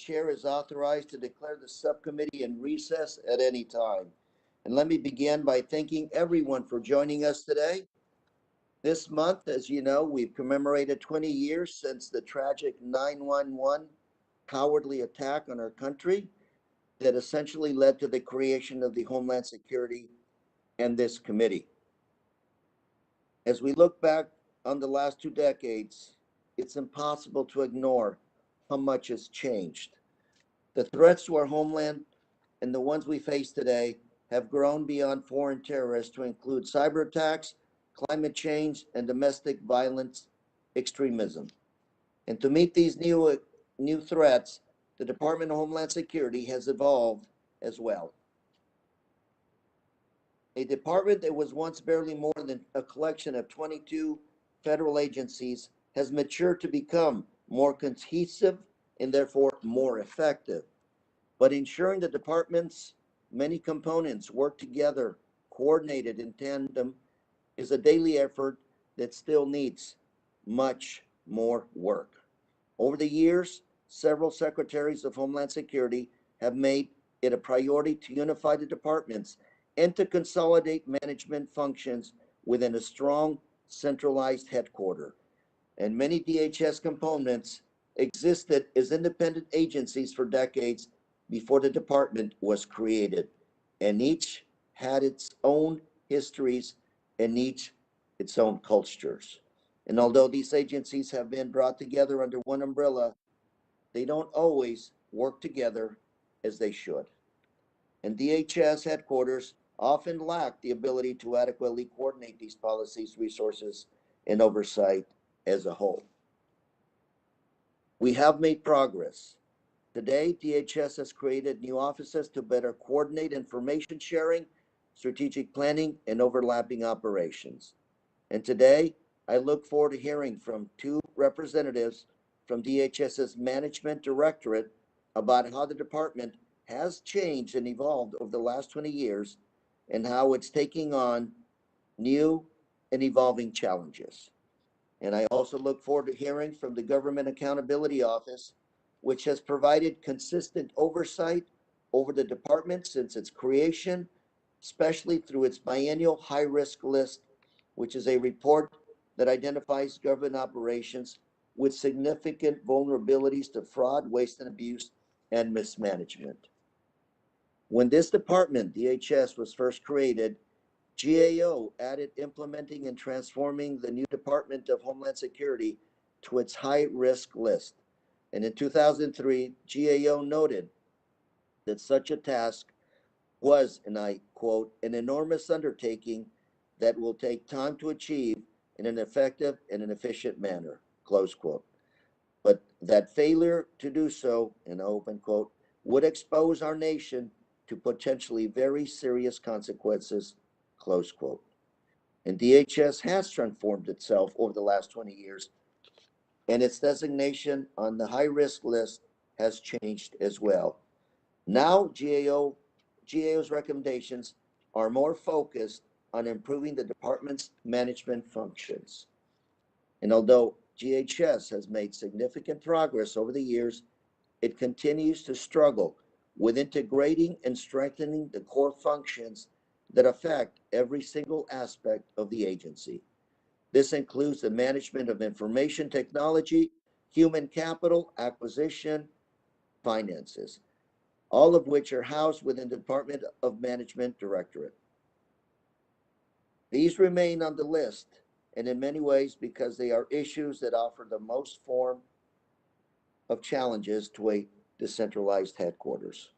chair is authorized to declare the subcommittee in recess at any time. And let me begin by thanking everyone for joining us today. This month, as you know, we've commemorated 20 years since the tragic 9/11 cowardly attack on our country that essentially led to the creation of the Homeland Security and this committee. As we look back on the last 2 decades, it's impossible to ignore how much has changed. The threats to our homeland and the ones we face today have grown beyond foreign terrorists to include cyber attacks, climate change, and domestic violence extremism. And to meet these new threats, the Department of Homeland Security has evolved as well. A department that was once barely more than a collection of 22 federal agencies has matured to become more cohesive and therefore more effective. But ensuring the department's many components work together, coordinated in tandem, is a daily effort that still needs much more work. Over the years, several secretaries of Homeland Security have made it a priority to unify the departments and to consolidate management functions within a strong, centralized headquarters. And many DHS components existed as independent agencies for decades before the department was created, and each had its own histories and each its own cultures. And although these agencies have been brought together under one umbrella, they don't always work together as they should. And DHS headquarters often lack the ability to adequately coordinate these policies, resources, and oversight as a whole. We have made progress. Today, DHS has created new offices to better coordinate information sharing, strategic planning, and overlapping operations. And today, I look forward to hearing from two representatives from DHS's Management Directorate about how the department has changed and evolved over the last 20 years and how it's taking on new and evolving challenges. And I also look forward to hearing from the Government Accountability Office, which has provided consistent oversight over the department since its creation, especially through its biennial high-risk list, which is a report that identifies government operations with significant vulnerabilities to fraud, waste, and abuse, and mismanagement. When this department, DHS, was first created, GAO added implementing and transforming the new Department of Homeland Security to its high-risk list. And in 2003, GAO noted that such a task was, and I quote, an enormous undertaking that will take time to achieve in an effective and an efficient manner, close quote. But that failure to do so, in open quote, would expose our nation to potentially very serious consequences, close quote. And DHS has transformed itself over the last 20 years, and its designation on the high-risk list has changed as well. Now, GAO's recommendations are more focused on improving the department's management functions. And although DHS has made significant progress over the years, it continues to struggle with integrating and strengthening the core functions that affect every single aspect of the agency. This includes the management of information technology, human capital, acquisition, finances, all of which are housed within the Department of Management Directorate. These remain on the list, and in many ways because they are issues that offer the most form of challenges to a decentralized headquarters.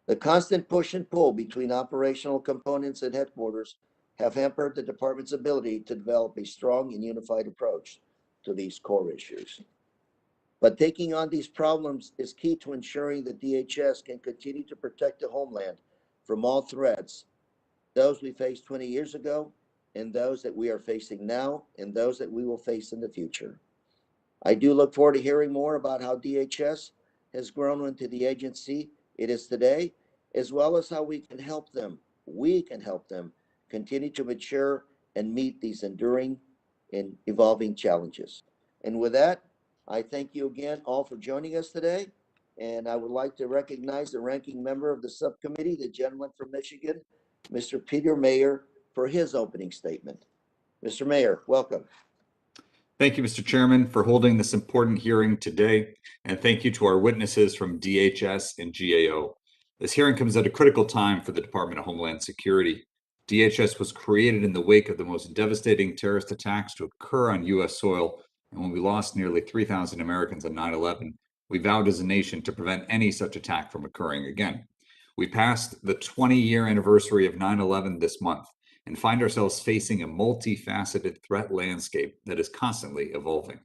The constant push and pull between operational components and headquarters have hampered the department's ability to develop a strong and unified approach to these core issues. But taking on these problems is key to ensuring that DHS can continue to protect the homeland from all threats, those we faced 20 years ago, and those that we are facing now, and those that we will face in the future. I do look forward to hearing more about how DHS has grown into the agency it is today, as well as how we can help them continue to mature and meet these enduring and evolving challenges. And with that, I thank you again all for joining us today. And I would like to recognize the ranking member of the subcommittee, the gentleman from Michigan, Mr. Peter Mayer, for his opening statement. Mr. Mayer, welcome. Thank you, Mr. Chairman, for holding this important hearing today, and thank you to our witnesses from DHS and GAO. This hearing comes at a critical time for the Department of Homeland Security. DHS was created in the wake of the most devastating terrorist attacks to occur on U.S. soil, and when we lost nearly 3,000 Americans on 9/11, we vowed as a nation to prevent any such attack from occurring again. We passed the 20-year anniversary of 9/11 this month, and find ourselves facing a multifaceted threat landscape that is constantly evolving.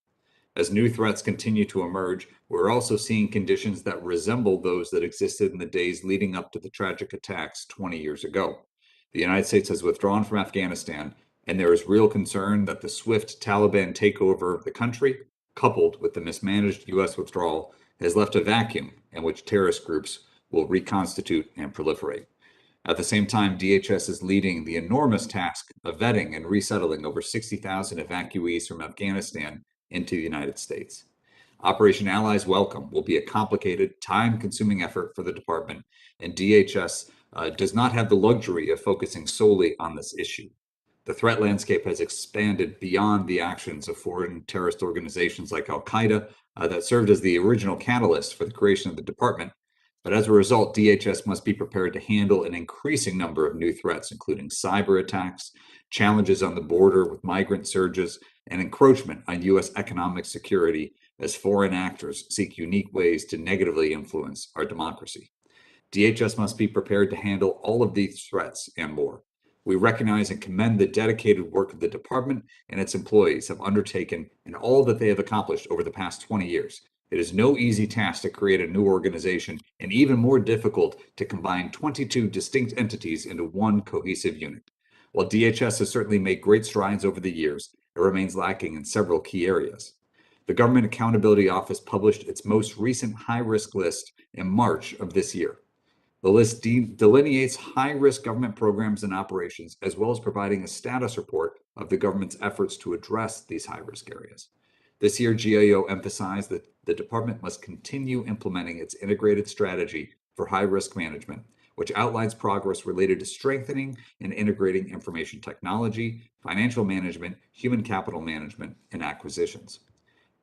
As new threats continue to emerge, we're also seeing conditions that resemble those that existed in the days leading up to the tragic attacks 20 years ago. The United States has withdrawn from Afghanistan, and there is real concern that the swift Taliban takeover of the country, coupled with the mismanaged U.S. withdrawal, has left a vacuum in which terrorist groups will reconstitute and proliferate. At the same time, DHS is leading the enormous task of vetting and resettling over 60,000 evacuees from Afghanistan into the United States. Operation Allies Welcome will be a complicated, time-consuming effort for the department, and DHS does not have the luxury of focusing solely on this issue. The threat landscape has expanded beyond the actions of foreign terrorist organizations like Al-Qaeda that served as the original catalyst for the creation of the department. But as a result, DHS must be prepared to handle an increasing number of new threats, including cyber attacks, challenges on the border with migrant surges, and encroachment on U.S. economic security as foreign actors seek unique ways to negatively influence our democracy. DHS must be prepared to handle all of these threats and more. We recognize and commend the dedicated work of the department and its employees have undertaken and all that they have accomplished over the past 20 years. It is no easy task to create a new organization, and even more difficult to combine 22 distinct entities into one cohesive unit. While DHS has certainly made great strides over the years, it remains lacking in several key areas. The Government Accountability Office published its most recent high-risk list in March of this year. The list delineates high-risk government programs and operations, as well as providing a status report of the government's efforts to address these high-risk areas. This year, GAO emphasized that the department must continue implementing its integrated strategy for high-risk management, which outlines progress related to strengthening and integrating information technology, financial management, human capital management, and acquisitions.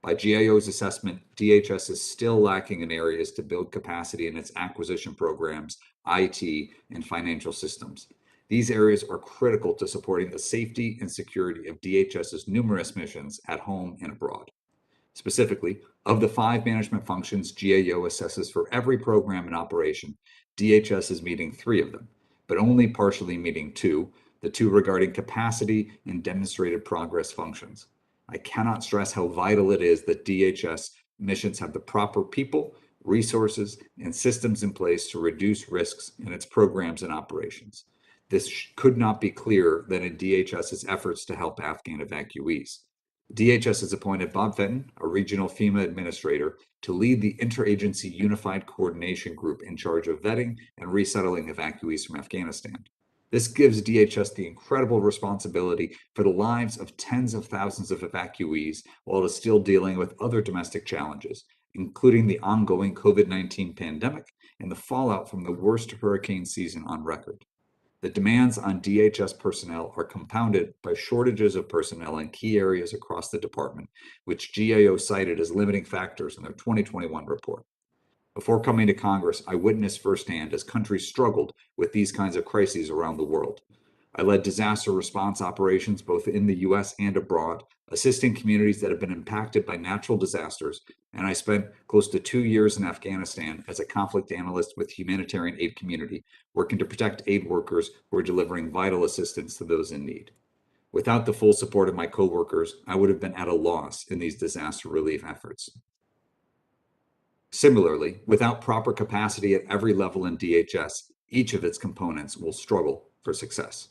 By GAO's assessment, DHS is still lacking in areas to build capacity in its acquisition programs, IT, and financial systems. These areas are critical to supporting the safety and security of DHS's numerous missions at home and abroad. Specifically, of the 5 management functions GAO assesses for every program and operation, DHS is meeting 3 of them, but only partially meeting 2, the 2 regarding capacity and demonstrated progress functions. I cannot stress how vital it is that DHS missions have the proper people, resources, and systems in place to reduce risks in its programs and operations. This could not be clearer than in DHS's efforts to help Afghan evacuees. DHS has appointed Bob Fenton, a regional FEMA administrator, to lead the Interagency Unified Coordination Group in charge of vetting and resettling evacuees from Afghanistan. This gives DHS the incredible responsibility for the lives of tens of thousands of evacuees while it is still dealing with other domestic challenges, including the ongoing COVID-19 pandemic and the fallout from the worst hurricane season on record. The demands on DHS personnel are compounded by shortages of personnel in key areas across the department, which GAO cited as limiting factors in their 2021 report. Before coming to Congress, I witnessed firsthand as countries struggled with these kinds of crises around the world. I led disaster response operations both in the U.S. and abroad, assisting communities that have been impacted by natural disasters, and I spent close to 2 years in Afghanistan as a conflict analyst with humanitarian aid community, working to protect aid workers who are delivering vital assistance to those in need. Without the full support of my coworkers, I would have been at a loss in these disaster relief efforts. Similarly, without proper capacity at every level in DHS, each of its components will struggle for success.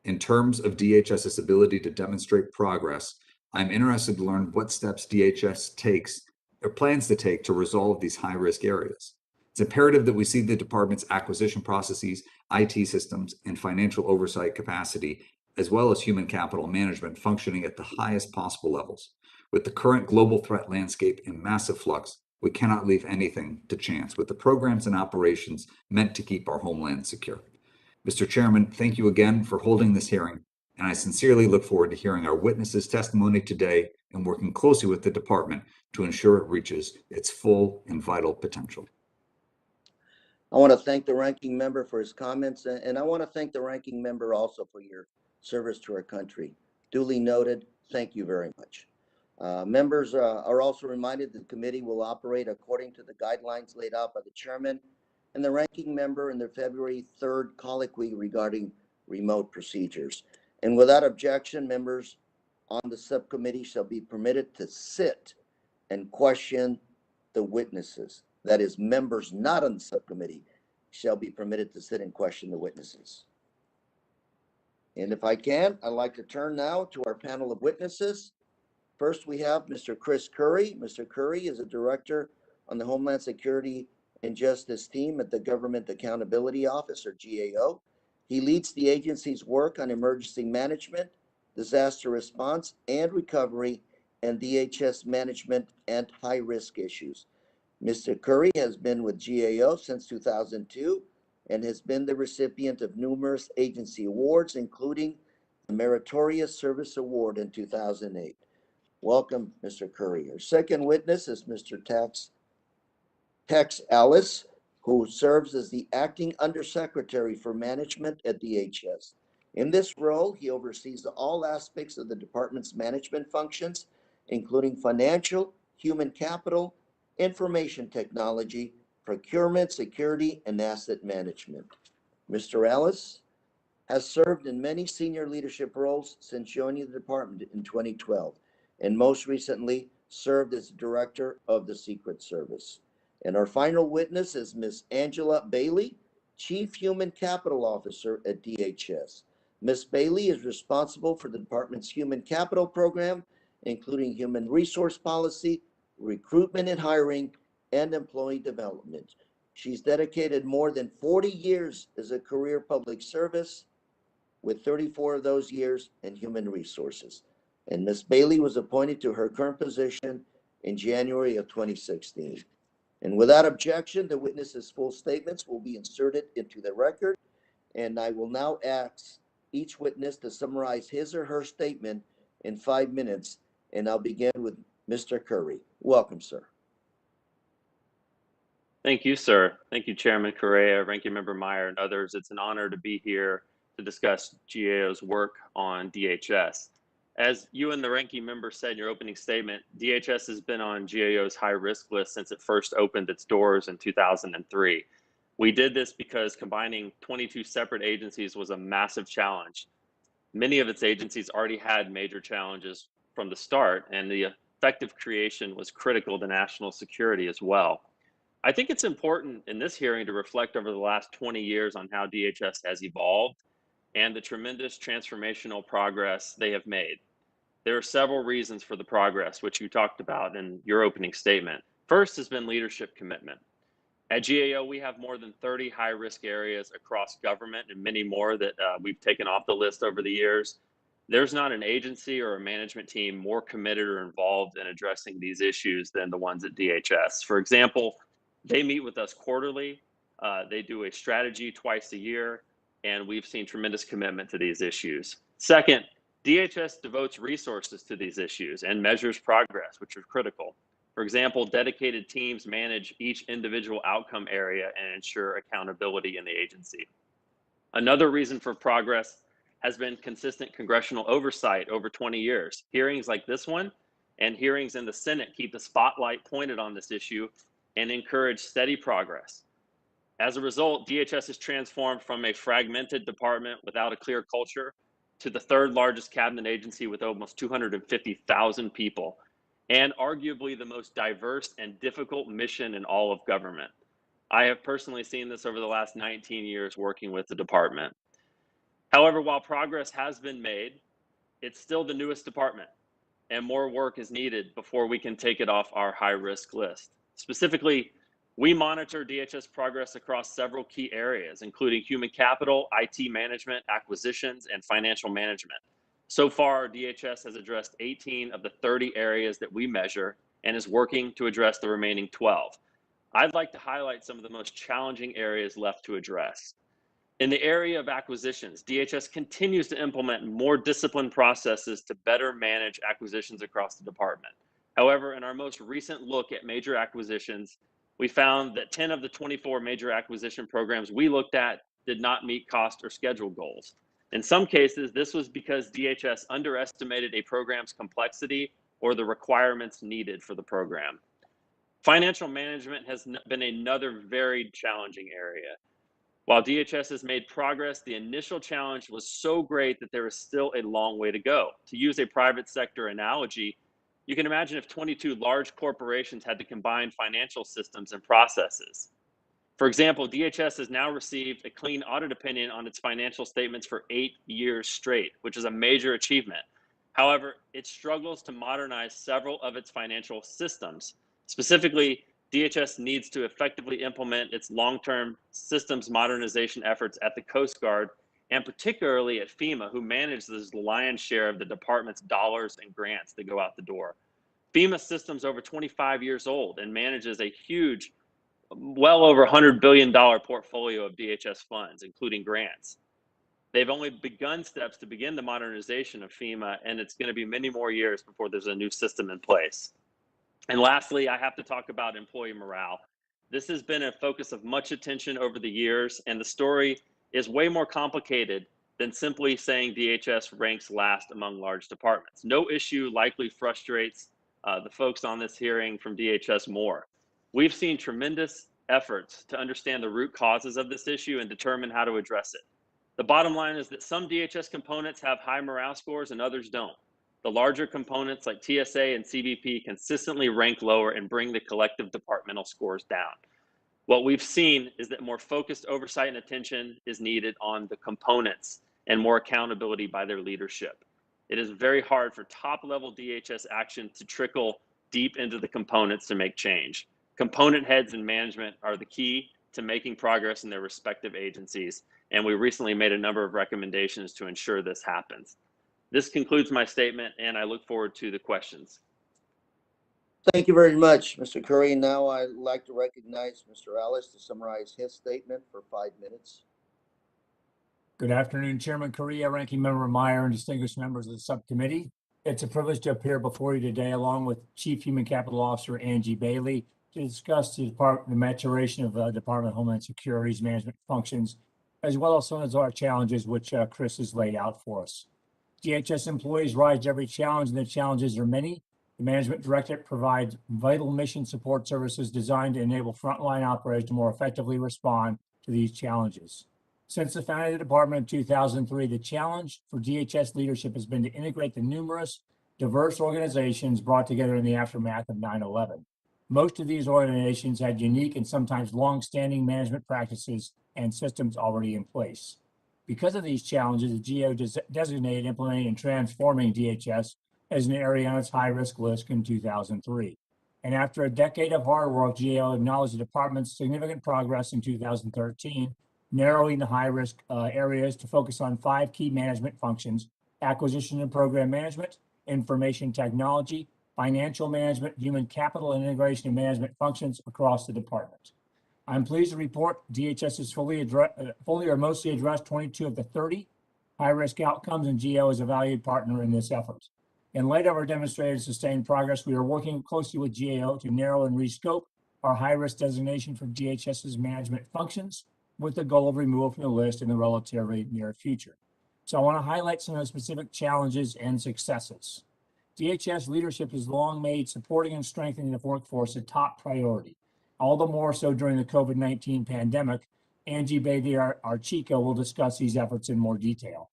In terms of DHS's ability to demonstrate progress, I'm interested to learn what steps DHS takes or plans to take to resolve these high-risk areas. It's imperative that we see the department's acquisition processes, IT systems, and financial oversight capacity, as well as human capital management functioning at the highest possible levels. With the current global threat landscape in massive flux, We cannot leave anything to chance with the programs and operations meant to keep our homeland secure. Mr. Chairman, thank you again for holding this hearing, and I sincerely look forward to hearing our witnesses' testimony today and working closely with the department to ensure it reaches its full and vital potential. I want to thank the ranking member for his comments, and I want to thank the ranking member also for your service to our country. Duly noted. Thank you very much. Members are also reminded that the committee will operate according to the guidelines laid out by the chairman and the ranking member in their February 3rd colloquy regarding remote procedures. And without objection, members on the subcommittee shall be permitted to sit and question the witnesses. That is, members not on the subcommittee shall be permitted to sit and question the witnesses. And if I can, I'd like to turn now to our panel of witnesses. First, we have Mr. Chris Curry. Mr. Curry is a director on the Homeland Security and Justice team at the Government Accountability Office, or GAO. He leads the agency's work on emergency management, disaster response and recovery, and DHS management and high-risk issues. Mr. Curry has been with GAO since 2002 and has been the recipient of numerous agency awards, including the Meritorious Service Award in 2008. Welcome, Mr. Curry. Our second witness is Mr. Tex Ellis, who serves as the Acting Undersecretary for Management at DHS. In this role, he oversees all aspects of the department's management functions, including financial, human capital, information technology, procurement, security, and asset management. Mr. Ellis has served in many senior leadership roles since joining the department in 2012, and most recently served as director of the Secret Service. And our final witness is Ms. Angela Bailey, Chief Human Capital Officer at DHS. Ms. Bailey is responsible for the department's human capital program, including human resource policy, recruitment and hiring, and employee development. She's dedicated more than 40 years as a career public service, with 34 of those years in human resources. And Ms. Bailey was appointed to her current position in January of 2016. And without objection, the witness's full statements will be inserted into the record. And I will now ask each witness to summarize his or her statement in 5 minutes. And I'll begin with Mr. Curry. Welcome, sir. Thank you, sir. Thank you, Chairman Correa, Ranking Member Meyer, and others. It's an honor to be here to discuss GAO's work on DHS. As you and the ranking member said in your opening statement, DHS has been on GAO's high-risk list since it first opened its doors in 2003. We did this because combining 22 separate agencies was a massive challenge. Many of its agencies already had major challenges from the start, and the effective creation was critical to national security as well. I think it's important in this hearing to reflect over the last 20 years on how DHS has evolved and the tremendous transformational progress they have made. There are several reasons for the progress, which you talked about in your opening statement. First has been leadership commitment. At GAO, we have more than 30 high-risk areas across government and many more that we've taken off the list over the years. There's not an agency or a management team more committed or involved in addressing these issues than the ones at DHS. For example, they meet with us quarterly. They do a strategy twice a year, and we've seen tremendous commitment to these issues. Second, DHS devotes resources to these issues and measures progress, which are critical. For example, dedicated teams manage each individual outcome area and ensure accountability in the agency. Another reason for progress has been consistent congressional oversight over 20 years. Hearings like this one and hearings in the Senate keep the spotlight pointed on this issue and encourage steady progress. As a result, DHS has transformed from a fragmented department without a clear culture to the third largest cabinet agency with almost 250,000 people, and arguably the most diverse and difficult mission in all of government. I have personally seen this over the last 19 years working with the department. However, while progress has been made, it's still the newest department, and more work is needed before we can take it off our high-risk list. Specifically, we monitor DHS progress across several key areas, including human capital, IT management, acquisitions, and financial management. So far, DHS has addressed 18 of the 30 areas that we measure, and is working to address the remaining 12. I'd like to highlight some of the most challenging areas left to address. In the area of acquisitions, DHS continues to implement more disciplined processes to better manage acquisitions across the department. However, in our most recent look at major acquisitions, we found that 10 of the 24 major acquisition programs we looked at did not meet cost or schedule goals. In some cases, this was because DHS underestimated a program's complexity or the requirements needed for the program. Financial management has been another very challenging area. While DHS has made progress, the initial challenge was so great that there is still a long way to go. To use a private sector analogy, you can imagine if 22 large corporations had to combine financial systems and processes. For example, DHS has now received a clean audit opinion on its financial statements for 8 years straight, which is a major achievement. However, it struggles to modernize several of its financial systems. Specifically, DHS needs to effectively implement its long-term systems modernization efforts at the Coast Guard, and particularly at FEMA, who manages the lion's share of the department's dollars and grants that go out the door. FEMA system's over 25 years old and manages a huge, well over $100 billion portfolio of DHS funds, including grants. They've only begun steps to begin the modernization of FEMA, and it's going to be many more years before there's a new system in place. And lastly, I have to talk about employee morale. This has been a focus of much attention over the years, and the story is way more complicated than simply saying DHS ranks last among large departments. No issue likely frustrates the folks on this hearing from DHS more. We've seen tremendous efforts to understand the root causes of this issue and determine how to address it. The bottom line is that some DHS components have high morale scores and others don't. The larger components like TSA and CBP consistently rank lower and bring the collective departmental scores down. What we've seen is that more focused oversight and attention is needed on the components and more accountability by their leadership. It is very hard for top-level DHS action to trickle deep into the components to make change. Component heads and management are the key to making progress in their respective agencies, and we recently made a number of recommendations to ensure this happens. This concludes my statement, and I look forward to the questions. Thank you very much, Mr. Curry. Now I'd like to recognize Mr. Ellis to summarize his statement for 5 minutes. Good afternoon, Chairman Correa, Ranking Member Meyer, and distinguished members of the subcommittee. It's a privilege to appear before you today, along with Chief Human Capital Officer Angie Bailey, to discuss the maturation of the Department of Homeland Security's management functions, as well as some of our challenges, which Chris has laid out for us. DHS employees rise to every challenge, and the challenges are many. The Management Directorate provides vital mission support services designed to enable frontline operators to more effectively respond to these challenges. Since the founding of the department in 2003, the challenge for DHS leadership has been to integrate the numerous diverse organizations brought together in the aftermath of 9/11. Most of these organizations had unique and sometimes long-standing management practices and systems already in place. Because of these challenges, the GAO designated implementing and transforming DHS as an area on its high-risk list in 2003. And after a decade of hard work, GAO acknowledged the department's significant progress in 2013, narrowing the high-risk areas to focus on 5 key management functions: acquisition and program management, information technology, financial management, human capital, and integration of management functions across the department. I'm pleased to report DHS has fully or mostly addressed 22 of the 30 high-risk outcomes, and GAO is a valued partner in this effort. In light of our demonstrated sustained progress, we are working closely with GAO to narrow and rescope our high-risk designation for DHS's management functions, with the goal of removal from the list in the relatively near future. So I want to highlight some of the specific challenges and successes. DHS leadership has long made supporting and strengthening the workforce a top priority. All the more so during the COVID-19 pandemic. Angie Bailey, our Chico, will discuss these efforts in more detail.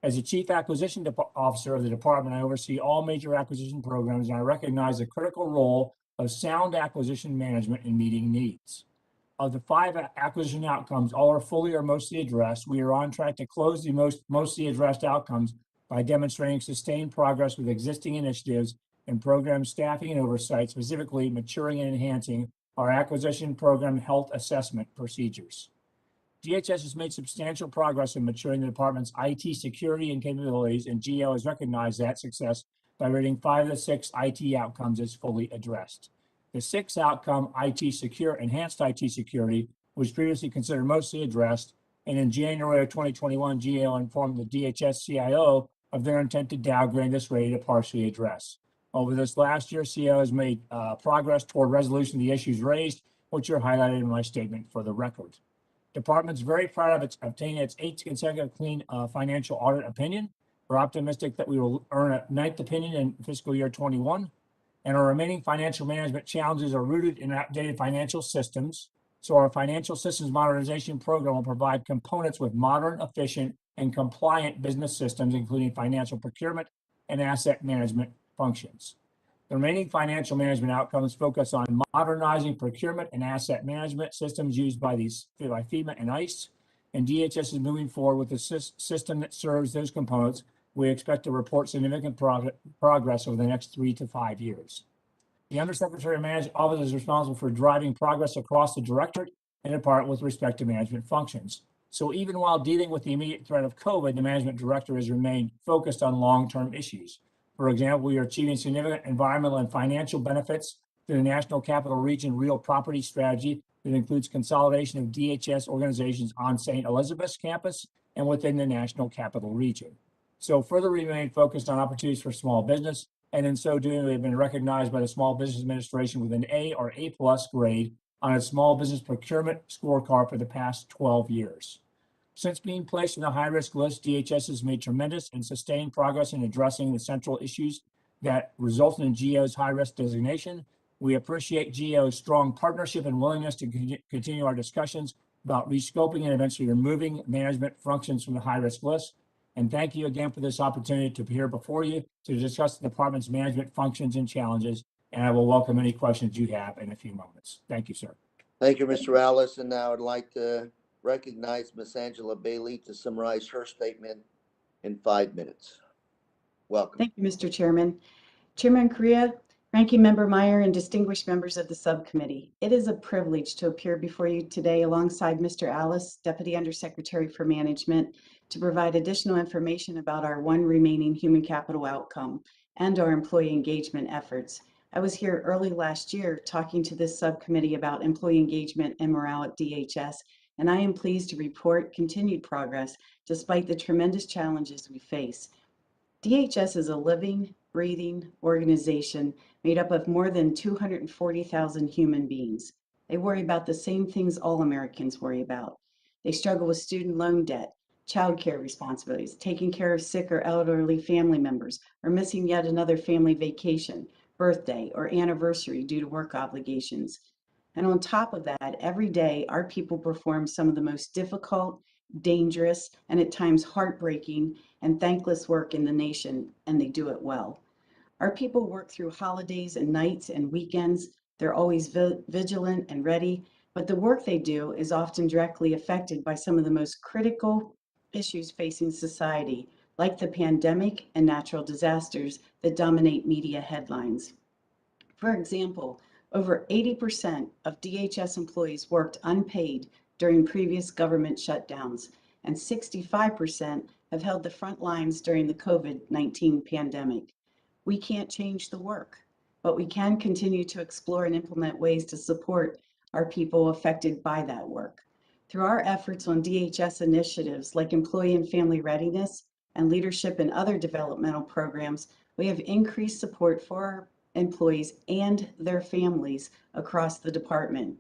As the Chief Acquisition Officer of the department, I oversee all major acquisition programs, and I recognize the critical role of sound acquisition management in meeting needs. Of the 5 acquisition outcomes, all are fully or mostly addressed. We are on track to close the mostly addressed outcomes by demonstrating sustained progress with existing initiatives and program staffing and oversight, specifically maturing and enhancing our acquisition program health assessment procedures. DHS has made substantial progress in maturing the department's IT security and capabilities, and GAO has recognized that success by rating 5 of the 6 IT outcomes as fully addressed. The 6th outcome, enhanced IT security, was previously considered mostly addressed, and in January of 2021, GAO informed the DHS CIO of their intent to downgrade this rating to partially address. Over this last year, CIO has made progress toward resolution of the issues raised, which are highlighted in my statement for the record. Department's very proud of obtaining its 8th consecutive clean financial audit opinion. We're optimistic that we will earn a 9th opinion in fiscal year 21, and our remaining financial management challenges are rooted in outdated financial systems. So our financial systems modernization program will provide components with modern, efficient, and compliant business systems, including financial procurement and asset management functions. The remaining financial management outcomes focus on modernizing procurement and asset management systems used by FEMA and ICE, and DHS is moving forward with a system that serves those components. We expect to report significant progress over the next 3 to 5 years. The Undersecretary of Management Office is responsible for driving progress across the Directorate and Department with respect to management functions. So even while dealing with the immediate threat of COVID, the Management Director has remained focused on long-term issues. For example, we are achieving significant environmental and financial benefits through the National Capital Region Real Property Strategy that includes consolidation of DHS organizations on St. Elizabeth's campus and within the National Capital Region. So further, we remain focused on opportunities for small business, and in so doing, we have been recognized by the Small Business Administration with an A or A+ grade on its small business procurement scorecard for the past 12 years. Since being placed on the high-risk list, DHS has made tremendous and sustained progress in addressing the central issues that resulted in GAO's high-risk designation. We appreciate GAO's strong partnership and willingness to continue our discussions about rescoping and eventually removing management functions from the high-risk list. And thank you again for this opportunity to appear before you to discuss the department's management functions and challenges. And I will welcome any questions you have in a few moments. Thank you, sir. Thank you, Mr. Alice. And now I'd like to recognize Ms. Angela Bailey to summarize her statement in 5 minutes. Welcome. Thank you, Mr. Chairman. Chairman Correa, Ranking Member Meyer, and distinguished members of the subcommittee. It is a privilege to appear before you today alongside Mr. Alice, Deputy Undersecretary for Management, to provide additional information about our one remaining human capital outcome and our employee engagement efforts. I was here early last year talking to this subcommittee about employee engagement and morale at DHS, and I am pleased to report continued progress despite the tremendous challenges we face. DHS is a living, breathing organization made up of more than 240,000 human beings. They worry about the same things all Americans worry about. They struggle with student loan debt, childcare responsibilities, taking care of sick or elderly family members, or missing yet another family vacation, birthday, or anniversary due to work obligations. And on top of that, every day, our people perform some of the most difficult, dangerous, and at times heartbreaking and thankless work in the nation, and they do it well. Our people work through holidays and nights and weekends. They're always vigilant and ready, but the work they do is often directly affected by some of the most critical issues facing society, like the pandemic and natural disasters that dominate media headlines. For example, over 80% of DHS employees worked unpaid during previous government shutdowns, and 65% have held the front lines during the COVID-19 pandemic. We can't change the work, but we can continue to explore and implement ways to support our people affected by that work. Through our efforts on DHS initiatives like employee and family readiness and leadership and other developmental programs, we have increased support for our employees and their families across the department.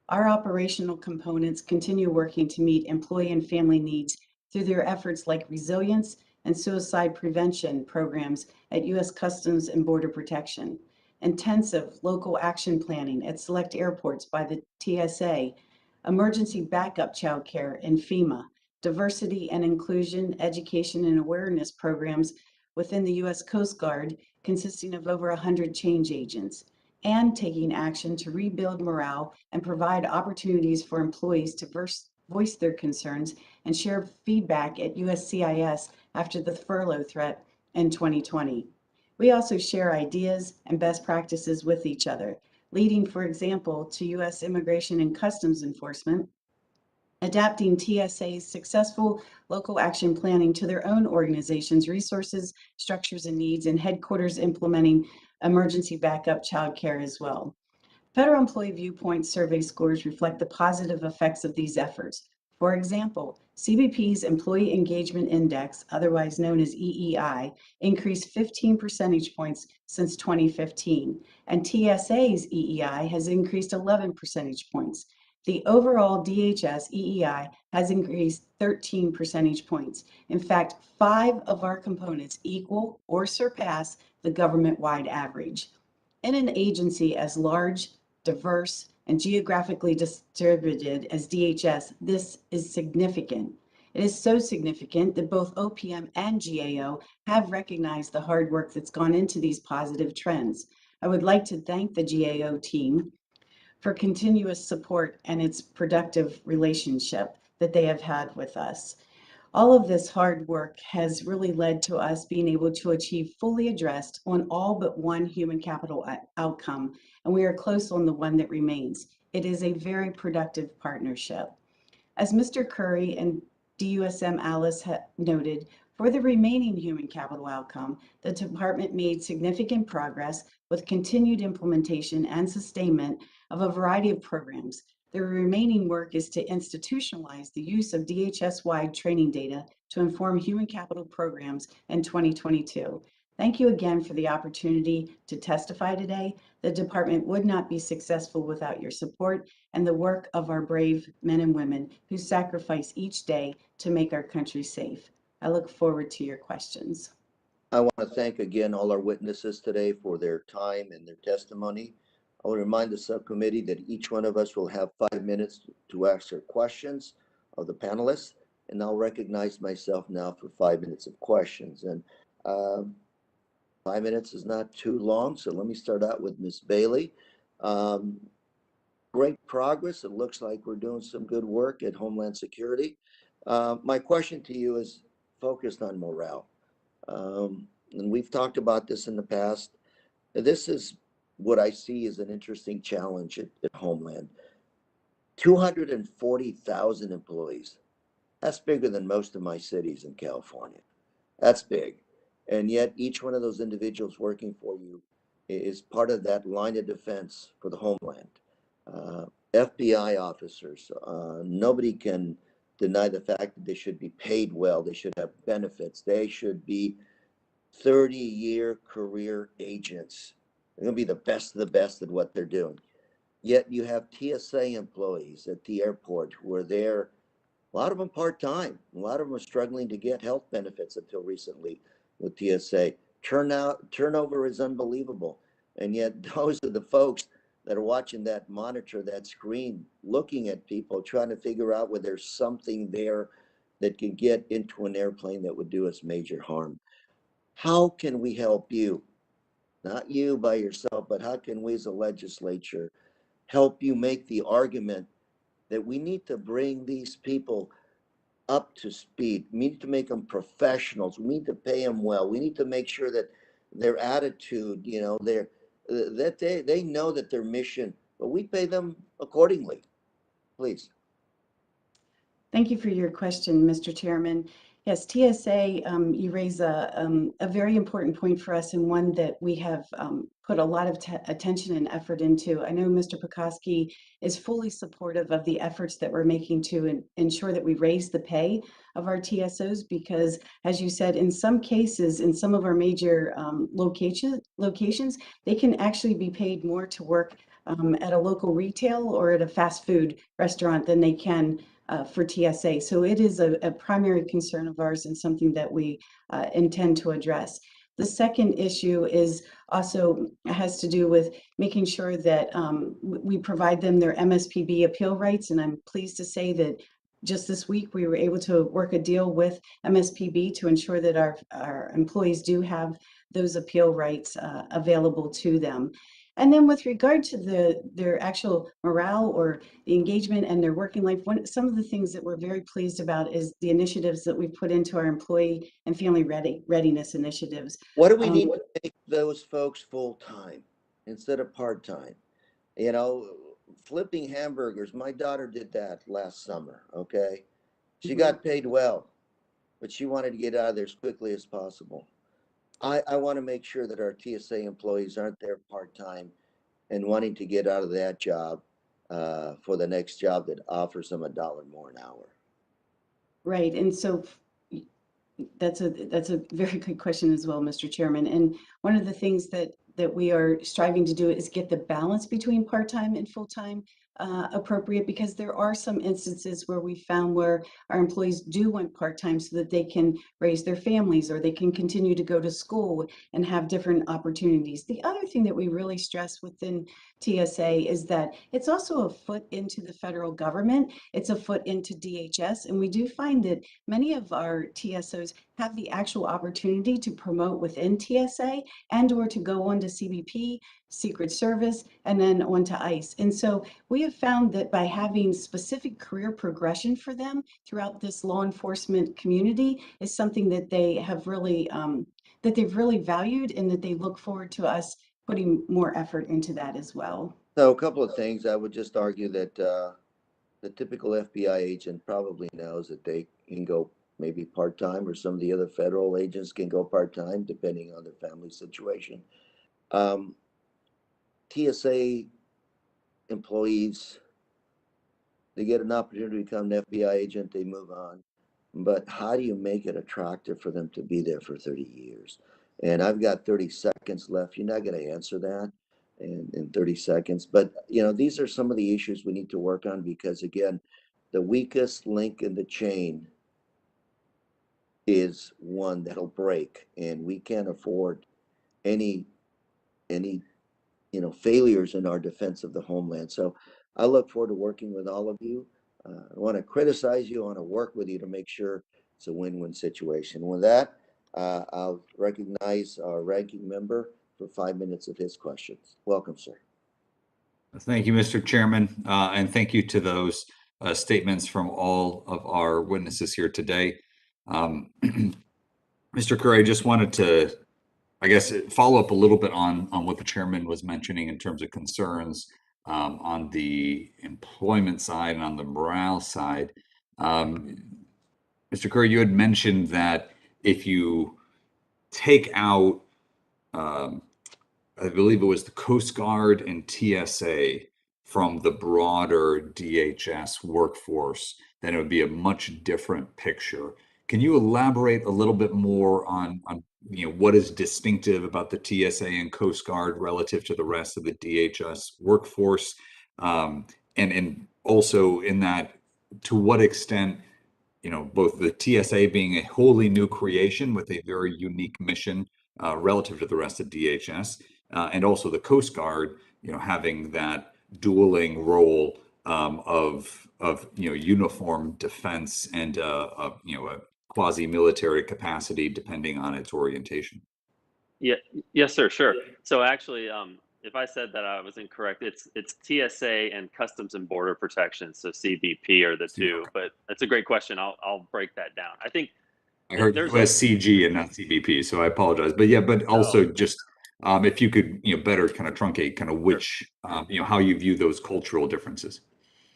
Our operational components continue working to meet employee and family needs through their efforts like resilience and suicide prevention programs at U.S. Customs and Border Protection, intensive local action planning at select airports by the TSA, emergency backup childcare in FEMA, diversity and inclusion, education and awareness programs within the U.S. Coast Guard consisting of over 100 change agents, and taking action to rebuild morale and provide opportunities for employees to voice their concerns and share feedback at USCIS after the furlough threat in 2020. We also share ideas and best practices with each other, leading, for example, to U.S. Immigration and Customs Enforcement adapting TSA's successful local action planning to their own organization's resources, structures, and needs, and headquarters implementing emergency backup childcare as well. Federal Employee Viewpoint survey scores reflect the positive effects of these efforts. For example, CBP's Employee Engagement Index, otherwise known as EEI, increased 15 percentage points since 2015, and TSA's EEI has increased 11 percentage points. The overall DHS EEI has increased 13 percentage points. In fact, 5 of our components equal or surpass the government-wide average. In an agency as large, diverse, and geographically distributed as DHS, this is significant. It is so significant that both OPM and GAO have recognized the hard work that's gone into these positive trends. I would like to thank the GAO team for continuous support and its productive relationship that they have had with us. All of this hard work has really led to us being able to achieve fully addressed on all but one human capital outcome, and we are close on the one that remains. It is a very productive partnership. As Mr. Curry and DUSM Alice noted, for the remaining human capital outcome, the department made significant progress with continued implementation and sustainment of a variety of programs. The remaining work is to institutionalize the use of DHS-wide training data to inform human capital programs in 2022. Thank you again for the opportunity to testify today. The department would not be successful without your support and the work of our brave men and women who sacrifice each day to make our country safe. I look forward to your questions. I want to thank again all our witnesses today for their time and their testimony. I will remind the subcommittee that each one of us will have 5 minutes to answer questions of the panelists, and I'll recognize myself now for 5 minutes of questions. And 5 minutes is not too long, so let me start out with Ms. Bailey. Great progress. It looks like we're doing some good work at Homeland Security. My question to you is focused on morale. And we've talked about this in the past. This is what I see as an interesting challenge at Homeland. 240,000 employees. That's bigger than most of my cities in California. That's big. And yet each one of those individuals working for you is part of that line of defense for the Homeland. FBI officers, nobody can deny the fact that they should be paid well. They should have benefits. They should be 30-year career agents. They're going to be the best of the best at what they're doing. Yet you have TSA employees at the airport who are there, a lot of them part-time. A lot of them are struggling to get health benefits until recently with TSA. Turnover is unbelievable. And yet those are the folks that are watching that monitor, that screen, looking at people, trying to figure out whether there's something there that can get into an airplane that would do us major harm. How can we help you? Not you by yourself, but how can we as a legislature help you make the argument that we need to bring these people up to speed? We need to make them professionals. We need to pay them well. We need to make sure that their attitude, you know, that they know that their mission, but we pay them accordingly. Please. Thank you for your question, Mr. Chairman. Yes, TSA, you raise a very important point for us, and one that we have put a lot of attention and effort into. I know Mr. Pekoski is fully supportive of the efforts that we're making to ensure that we raise the pay of our TSOs, because, as you said, in some cases, in some of our major locations, they can actually be paid more to work at a local retail or at a fast food restaurant than they can for TSA. So it is a primary concern of ours and something that we intend to address. The second issue is also has to do with making sure that we provide them their MSPB appeal rights. And I'm pleased to say that just this week we were able to work a deal with MSPB to ensure that our employees do have those appeal rights available to them. And then with regard to their actual morale or the engagement and their working life, some of the things that we're very pleased about is the initiatives that we've put into our employee and family readiness initiatives. What do we need to make those folks full-time instead of part-time? You know, flipping hamburgers. My daughter did that last summer, okay? She got paid well, but she wanted to get out of there as quickly as possible. I want to make sure that our TSA employees aren't there part-time and wanting to get out of that job for the next job that offers them $1 more an hour. Right, and so that's a very good question as well, Mr. Chairman. And one of the things that we are striving to do is get the balance between part-time and full-time appropriate, because there are some instances where we found where our employees do want part-time so that they can raise their families or they can continue to go to school and have different opportunities. The other thing that we really stress within TSA is that it's also a foot into the federal government. It's a foot into DHS. And we do find that many of our TSOs have the actual opportunity to promote within TSA and or to go on to CBP, Secret Service, and then on to ICE. And so we have found that by having specific career progression for them throughout this law enforcement community is something that they have really, that they've really valued, and that they look forward to us putting more effort into that as well. So a couple of things. I would just argue that the typical FBI agent probably knows that they can go maybe part-time, or some of the other federal agents can go part-time depending on their family situation. TSA employees, they get an opportunity to become an FBI agent, they move on. But how do you make it attractive for them to be there for 30 years? And I've got 30 seconds left. You're not going to answer that in 30 seconds. But, you know, these are some of the issues we need to work on, because, again, the weakest link in the chain is one that'll break, and we can't afford any failures in our defense of the homeland. So I look forward to working with all of you. I want to criticize you. I want to work with you to make sure it's a win-win situation. With that, I'll recognize our ranking member for 5 minutes of his questions. Welcome, sir. Thank you, Mr. Chairman, and thank you to those statements from all of our witnesses here today. Mr. Curry, I just wanted to, I guess, follow up a little bit on what the chairman was mentioning in terms of concerns on the employment side and on the morale side. Mr. Curry, you had mentioned that if you take out, I believe it was the Coast Guard and TSA from the broader DHS workforce, then it would be a much different picture. Can you elaborate a little bit more on what is distinctive about the TSA and Coast Guard relative to the rest of the DHS workforce, and also in that, to what extent, both the TSA being a wholly new creation with a very unique mission relative to the rest of DHS, and also the Coast Guard, having that dueling role of uniform defense and a quasi-military capacity depending on its orientation. Yeah, yes, sir, sure. So actually, if I said that I was incorrect, it's TSA and Customs and Border Protection, so CBP are the two. But that's a great question. I'll break that down. I think I heard it was CG and not CBP, so I apologize. But yeah, but also just if you could better kind of truncate kind of which how you view those cultural differences.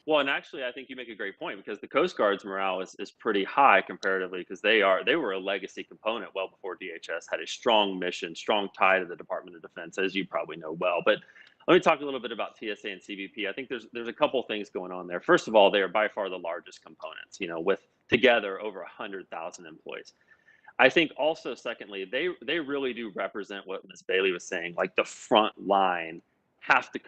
Well, and actually, I think you make a great point, because the Coast Guard's morale is pretty high comparatively, because they were a legacy component well before DHS had a strong mission, strong tie to the Department of Defense, as you probably know well. But let me talk a little bit about TSA and CBP. I think there's a couple things going on there. First of all, they are by far the largest components, with together over 100,000 employees. I think also, secondly, they really do represent what Ms. Bailey was saying, like the front line have to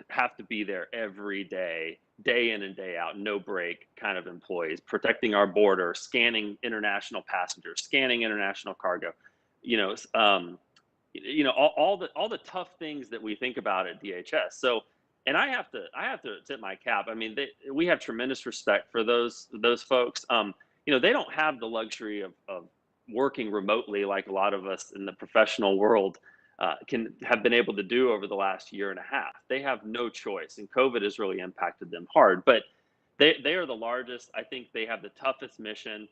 be there every day, day in and day out, no break kind of employees, protecting our border, scanning international passengers, scanning international cargo, all the tough things that we think about at DHS. So, and I have to tip my cap. I mean, we have tremendous respect for those folks. They don't have the luxury of working remotely like a lot of us in the professional world have been able to do over the last year and a half. They have no choice, and COVID has really impacted them hard. But they are the largest. I think they have the toughest mission.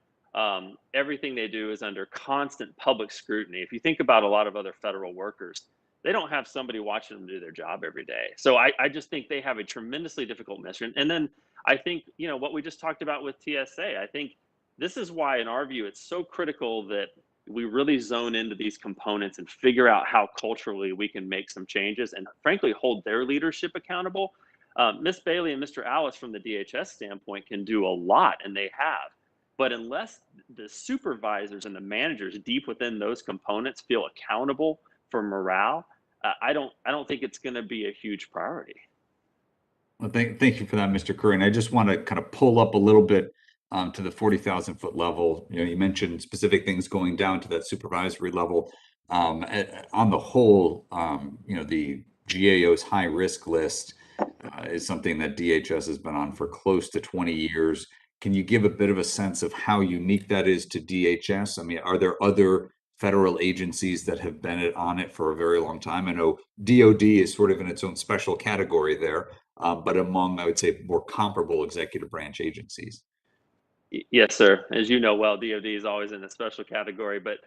Everything they do is under constant public scrutiny. If you think about a lot of other federal workers, they don't have somebody watching them do their job every day. So I just think they have a tremendously difficult mission. And then I think, you know, what we just talked about with TSA, I think this is why, in our view, it's so critical that we really zone into these components and figure out how culturally we can make some changes and frankly hold their leadership accountable. Ms. Bailey and Mr. Alice from the DHS standpoint can do a lot, and they have. But unless the supervisors and the managers deep within those components feel accountable for morale, I don't think it's going to be a huge priority. Well, thank you for that, Mr. Curry. And I just want to kind of pull up a little bit to the 40,000 foot level. You know, you mentioned specific things going down to that supervisory level. On the whole, you know, the GAO's high risk list is something that DHS has been on for close to 20 years. Can you give a bit of a sense of how unique that is to DHS? I mean, are there other federal agencies that have been on it for a very long time? I know DOD is sort of in its own special category there, but among, I would say, more comparable executive branch agencies. Yes, sir. As you know well, DOD is always in a special category, but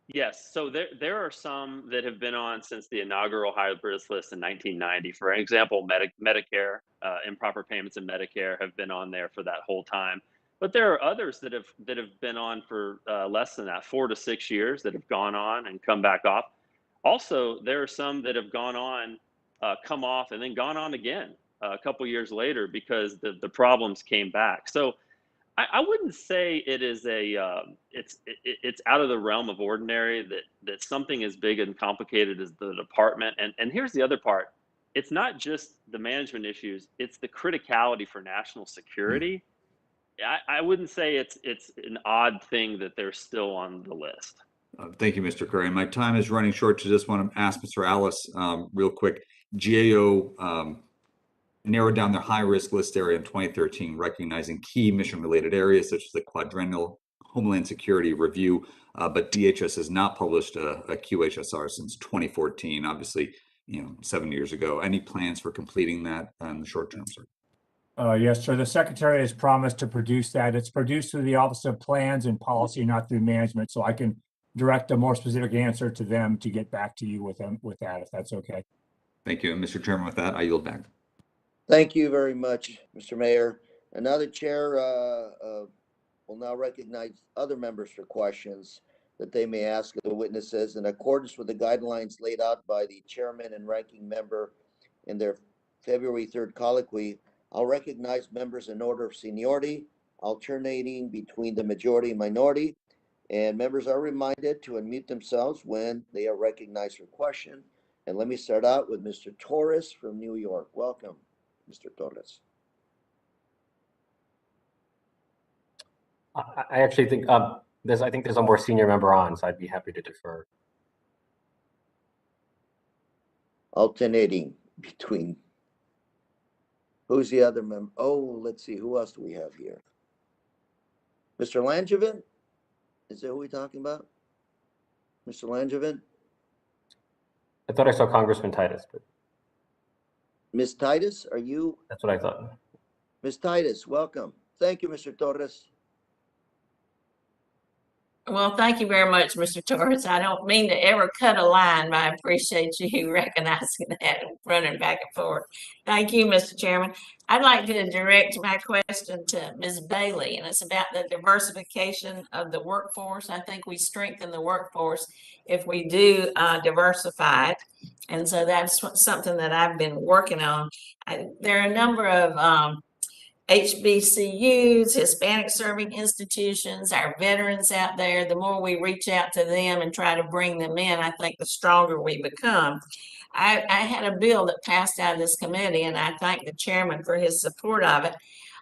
yes. So there are some that have been on since the inaugural high risk list in 1990. For example, Medicare, improper payments in Medicare have been on there for that whole time. But there are others that have been on for less than that, 4 to 6 years, that have gone on and come back off. Also, there are some that have gone on, come off, and then gone on again a couple years later because the problems came back. So I wouldn't say it is it's out of the realm of ordinary that something as big and complicated as the department. And here's the other part. It's not just the management issues, it's the criticality for national security. I wouldn't say it's an odd thing that they're still on the list. Thank you, Mr. Curry. My time is running short, so just want to ask Mr. Alice real quick. GAO narrowed down their high-risk list area in 2013, recognizing key mission-related areas such as the quadrennial Homeland Security Review, but DHS has not published a QHSR since 2014, obviously, you know, 7 years ago. Any plans for completing that in the short term, sir? Yes, sir. The Secretary has promised to produce that. It's produced through the Office of Plans and Policy, not through management, so I can direct a more specific answer to them to get back to you with that, if that's okay. Thank you. And Mr. Chairman, with that, I yield back. Thank you very much, Mr. Mayor. Another chair will now recognize other members for questions that they may ask of the witnesses in accordance with the guidelines laid out by the chairman and ranking member in their February 3rd colloquy. I'll recognize members in order of seniority, alternating between the majority and minority, and members are reminded to unmute themselves when they are recognized for question. And let me start out with Mr. Torres from New York. Welcome, Mr. Torres. I actually think I think there's a more senior member on, so I'd be happy to defer. Alternating between. Who's the other member? Oh, let's see. Who else do we have here? Mr. Langevin? Is that who we're talking about? Mr. Langevin? I thought I saw Congressman Titus, but Ms. Titus, are you? that's what I thought. Ms. Titus, welcome. Thank you, Mr. Torres. Well, thank you very much, Mr. Torres. I don't mean to ever cut a line, but I appreciate you recognizing that and running back and forth. Thank you, Mr. Chairman. I'd like to direct my question to Ms. Bailey, and it's about the diversification of the workforce. I think we strengthen the workforce if we do diversify it. And so that's something that I've been working on. There are a number of HBCUs, Hispanic serving institutions, our veterans out there. The more we reach out to them and try to bring them in, I think the stronger we become. I had a bill that passed out of this committee, and I thank the chairman for his support of it.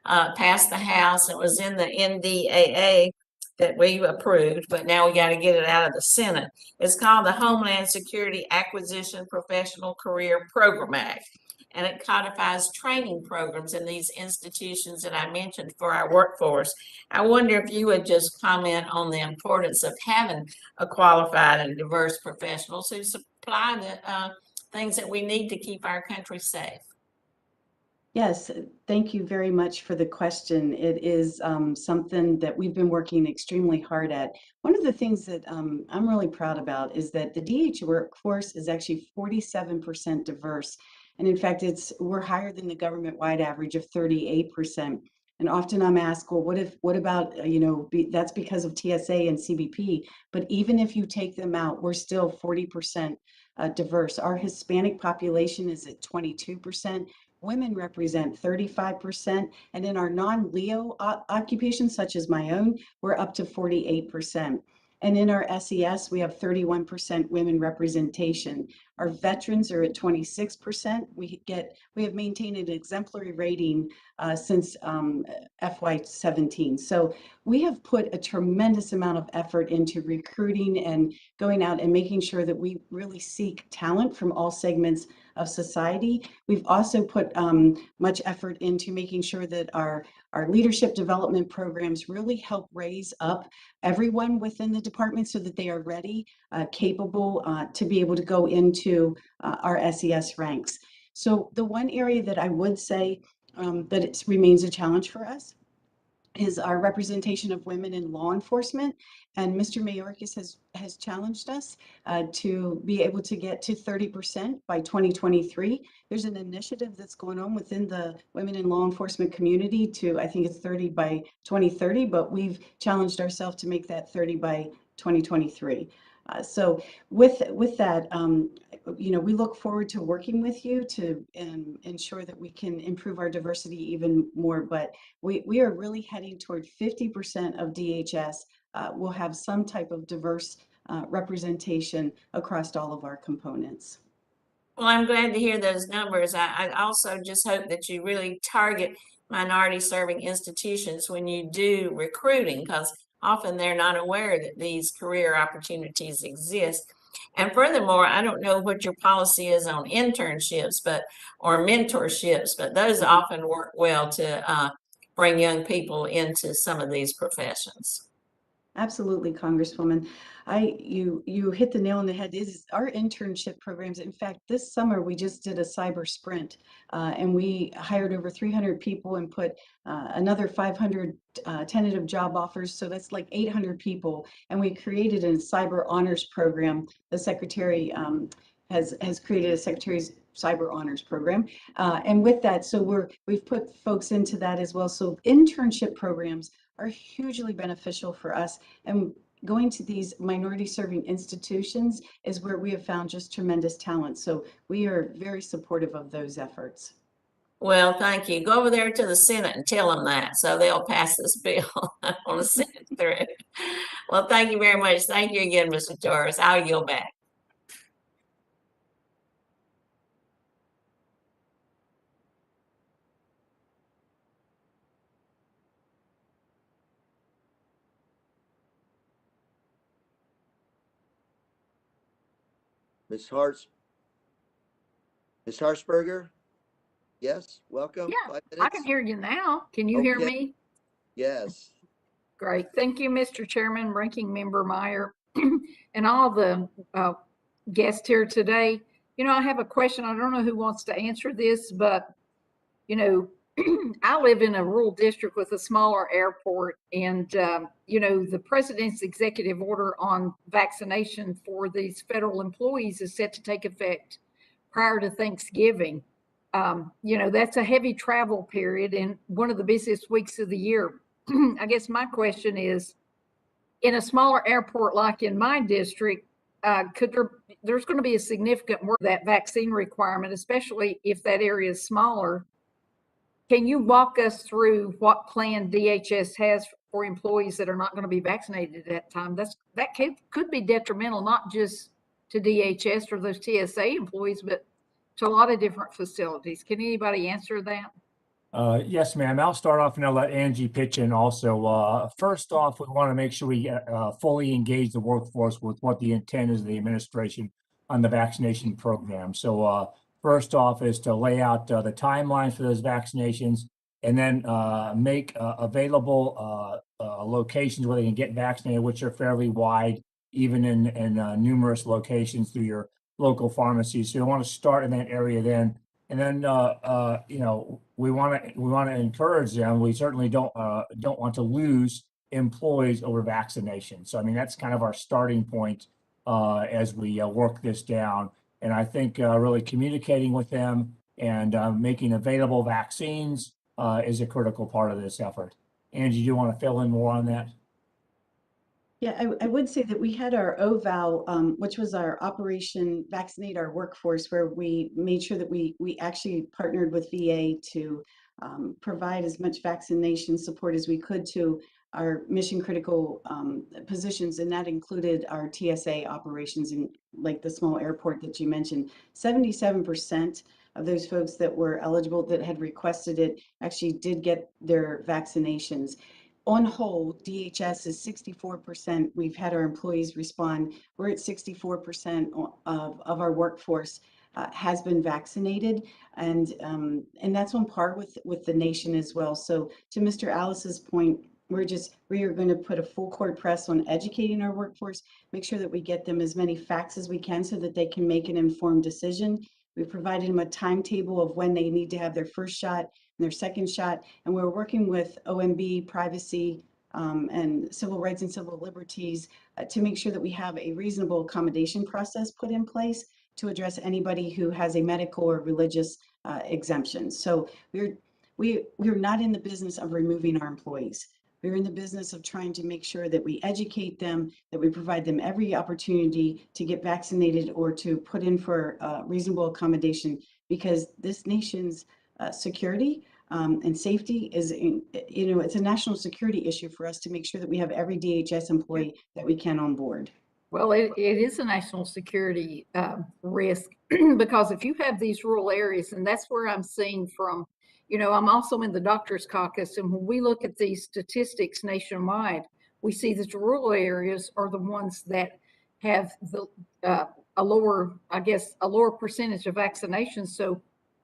Passed the House. It was in the NDAA that we approved, but now we got to get it out of the Senate. It's called the Homeland Security Acquisition Professional Career Program Act. And it codifies training programs in these institutions that I mentioned for our workforce. I wonder if you would just comment on the importance of having a qualified and diverse professionals who supply the things that we need to keep our country safe. Yes, thank you very much for the question. It is something that we've been working extremely hard at. One of the things that I'm really proud about is that the DH workforce is actually 47% diverse. And in fact, we're higher than the government-wide average of 38%. And often I'm asked, well, what about, that's because of TSA and CBP. But even if you take them out, we're still 40% diverse. Our Hispanic population is at 22%. Women represent 35%, and in our non-Leo occupations, such as my own, we're up to 48%. And in our SES, we have 31% women representation. Our veterans are at 26%. We have maintained an exemplary rating since FY17. So we have put a tremendous amount of effort into recruiting and going out and making sure that we really seek talent from all segments of society. We've also put much effort into making sure that our leadership development programs really help raise up everyone within the department so that they are ready, capable to be able to go into our SES ranks. So the one area that I would say that it remains a challenge for us is our representation of women in law enforcement. And Mr. Mayorkas has challenged us to be able to get to 30% by 2023. There's an initiative that's going on within the women in law enforcement community to, I think it's 30 by 2030, but we've challenged ourselves to make that 30 by 2023. So with that, we look forward to working with you to ensure that we can improve our diversity even more. But we are really heading toward 50% of DHS will have some type of diverse representation across all of our components. Well, I'm glad to hear those numbers. I also just hope that you really target minority serving institutions when you do recruiting, because often they're not aware that these career opportunities exist. And furthermore, I don't know what your policy is on internships, or mentorships, but those often work well to bring young people into some of these professions. Absolutely, Congresswoman. You hit the nail on the head. Is our internship programs. In fact, this summer we just did a cyber sprint and we hired over 300 people and put another 500 tentative job offers. So that's like 800 people. And we created a cyber honors program. The Secretary has created a Secretary's Cyber Honors Program. And with that, so we've put folks into that as well. So internship programs are hugely beneficial for us. And going to these minority serving institutions is where we have found just tremendous talent. So we are very supportive of those efforts. Well, thank you. Go over there to the Senate and tell them that, so they'll pass this bill on the Senate through. Well, thank you very much. Thank you again, Mr. Torres. I'll yield back. Ms. Harshberger? Yes, welcome. Yeah, 5 I minutes. can hear you now. Can you hear Okay. me? Yes. Great. Thank you, Mr. Chairman, Ranking Member Meyer, and all the guests here today. I have a question. I don't know who wants to answer this, but, I live in a rural district with a smaller airport, and, the president's executive order on vaccination for these federal employees is set to take effect prior to Thanksgiving. That's a heavy travel period and one of the busiest weeks of the year. I guess my question is, in a smaller airport like in my district, there's going to be a significant more that vaccine requirement, especially if that area is smaller. Can you walk us through what plan DHS has for employees that are not going to be vaccinated at that time? That could be detrimental, not just to DHS or those TSA employees, but to a lot of different facilities. Can anybody answer that? Yes, ma'am. I'll start off and I'll let Angie pitch in also. First off, we want to make sure we fully engage the workforce with what the intent is of the administration on the vaccination program. So first off is to lay out the timelines for those vaccinations and then make available locations where they can get vaccinated, which are fairly wide, even in numerous locations through your local pharmacies. So you want to start in that area then. And then, we want to encourage them. We certainly don't want to lose employees over vaccination. So I mean, that's kind of our starting point as we work this down. And I think really communicating with them and making available vaccines is a critical part of this effort. Angie, do you want to fill in more on that? Yeah, I would say that we had our OVAL, which was our Operation Vaccinate Our Workforce, where we made sure that we actually partnered with VA to provide as much vaccination support as we could to our mission critical positions, and that included our TSA operations in like the small airport that you mentioned. 77% of those folks that were eligible that had requested it actually did get their vaccinations. On whole, DHS is 64%. We've had our employees respond. We're at 64% of our workforce has been vaccinated, and that's on par with the nation as well. So to Mr. Alice's point, we are going to put a full court press on educating our workforce, make sure that we get them as many facts as we can so that they can make an informed decision. We've provided them a timetable of when they need to have their first shot and their second shot, and we're working with OMB, privacy, and civil rights and civil liberties to make sure that we have a reasonable accommodation process put in place to address anybody who has a medical or religious exemption. So we're not in the business of removing our employees. We're in the business of trying to make sure that we educate them, that we provide them every opportunity to get vaccinated or to put in for reasonable accommodation, because this nation's security and safety is, it's a national security issue for us to make sure that we have every DHS employee that we can on board. Well, it is a national security risk because if you have these rural areas, and that's where I'm seeing from, I'm also in the doctor's caucus, and when we look at these statistics nationwide, we see that the rural areas are the ones that have a lower percentage of vaccinations. So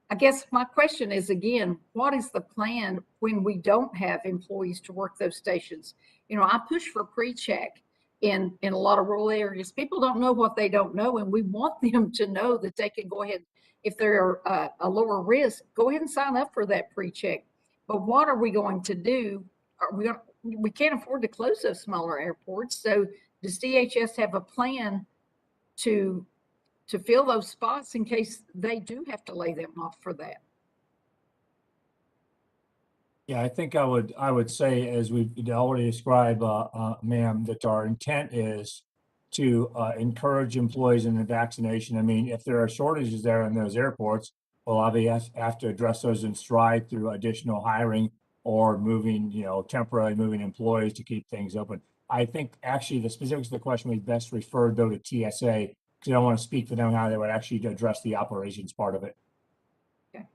I guess my question is, again, what is the plan when we don't have employees to work those stations? I push for pre-check in a lot of rural areas. People don't know what they don't know, and we want them to know that they can go ahead, if they're a lower risk, go ahead and sign up for that pre-check. But what are we going to do? We can't afford to close those smaller airports. So does DHS have a plan to fill those spots in case they do have to lay them off for that? Yeah, I think I would say, as we've already described, ma'am, that our intent is to encourage employees in the vaccination. I mean, if there are shortages there in those airports, we'll obviously have to address those in stride through additional hiring or moving, temporarily moving employees to keep things open. I think actually the specifics of the question we best referred though to TSA, because I don't want to speak for them how they would actually address the operations part of it. Okay.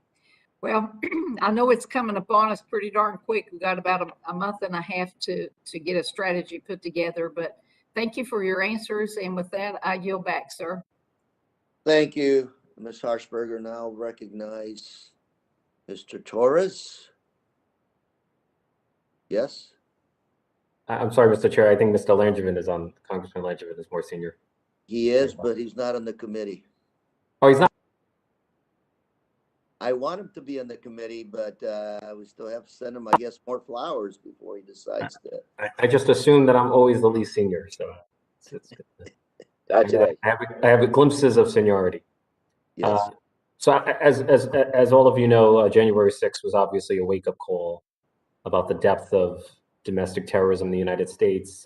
Well, I know it's coming upon us pretty darn quick. We've got about a month and a half to get a strategy put together, but thank you for your answers. And with that, I yield back, sir. Thank you, Ms. Harshberger. Now recognize Mr. Torres. Yes? I'm sorry, Mr. Chair. I think Mr. Langevin is on. Congressman Langevin is more senior. He is, but he's not on the committee. Oh, he's not? I want him to be on the committee, but we still have to send him, I guess, more flowers before he decides to. I just assume that I'm always the least senior, so Gotcha. I have glimpses of seniority. Yes. So as all of you know, January 6th was obviously a wake-up call about the depth of domestic terrorism in the United States,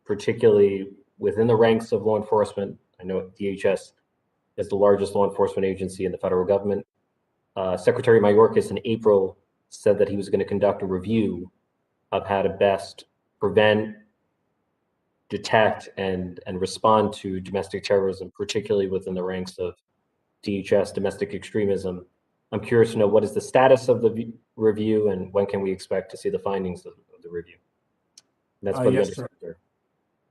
particularly within the ranks of law enforcement. I know DHS is the largest law enforcement agency in the federal government. Secretary Mayorkas in April said that he was going to conduct a review of how to best prevent, detect, and respond to domestic terrorism, particularly within the ranks of DHS, domestic extremism. I'm curious to know, what is the status of the review, and when can we expect to see the findings of the review? And that's for the Yes, sir. Undersecretary.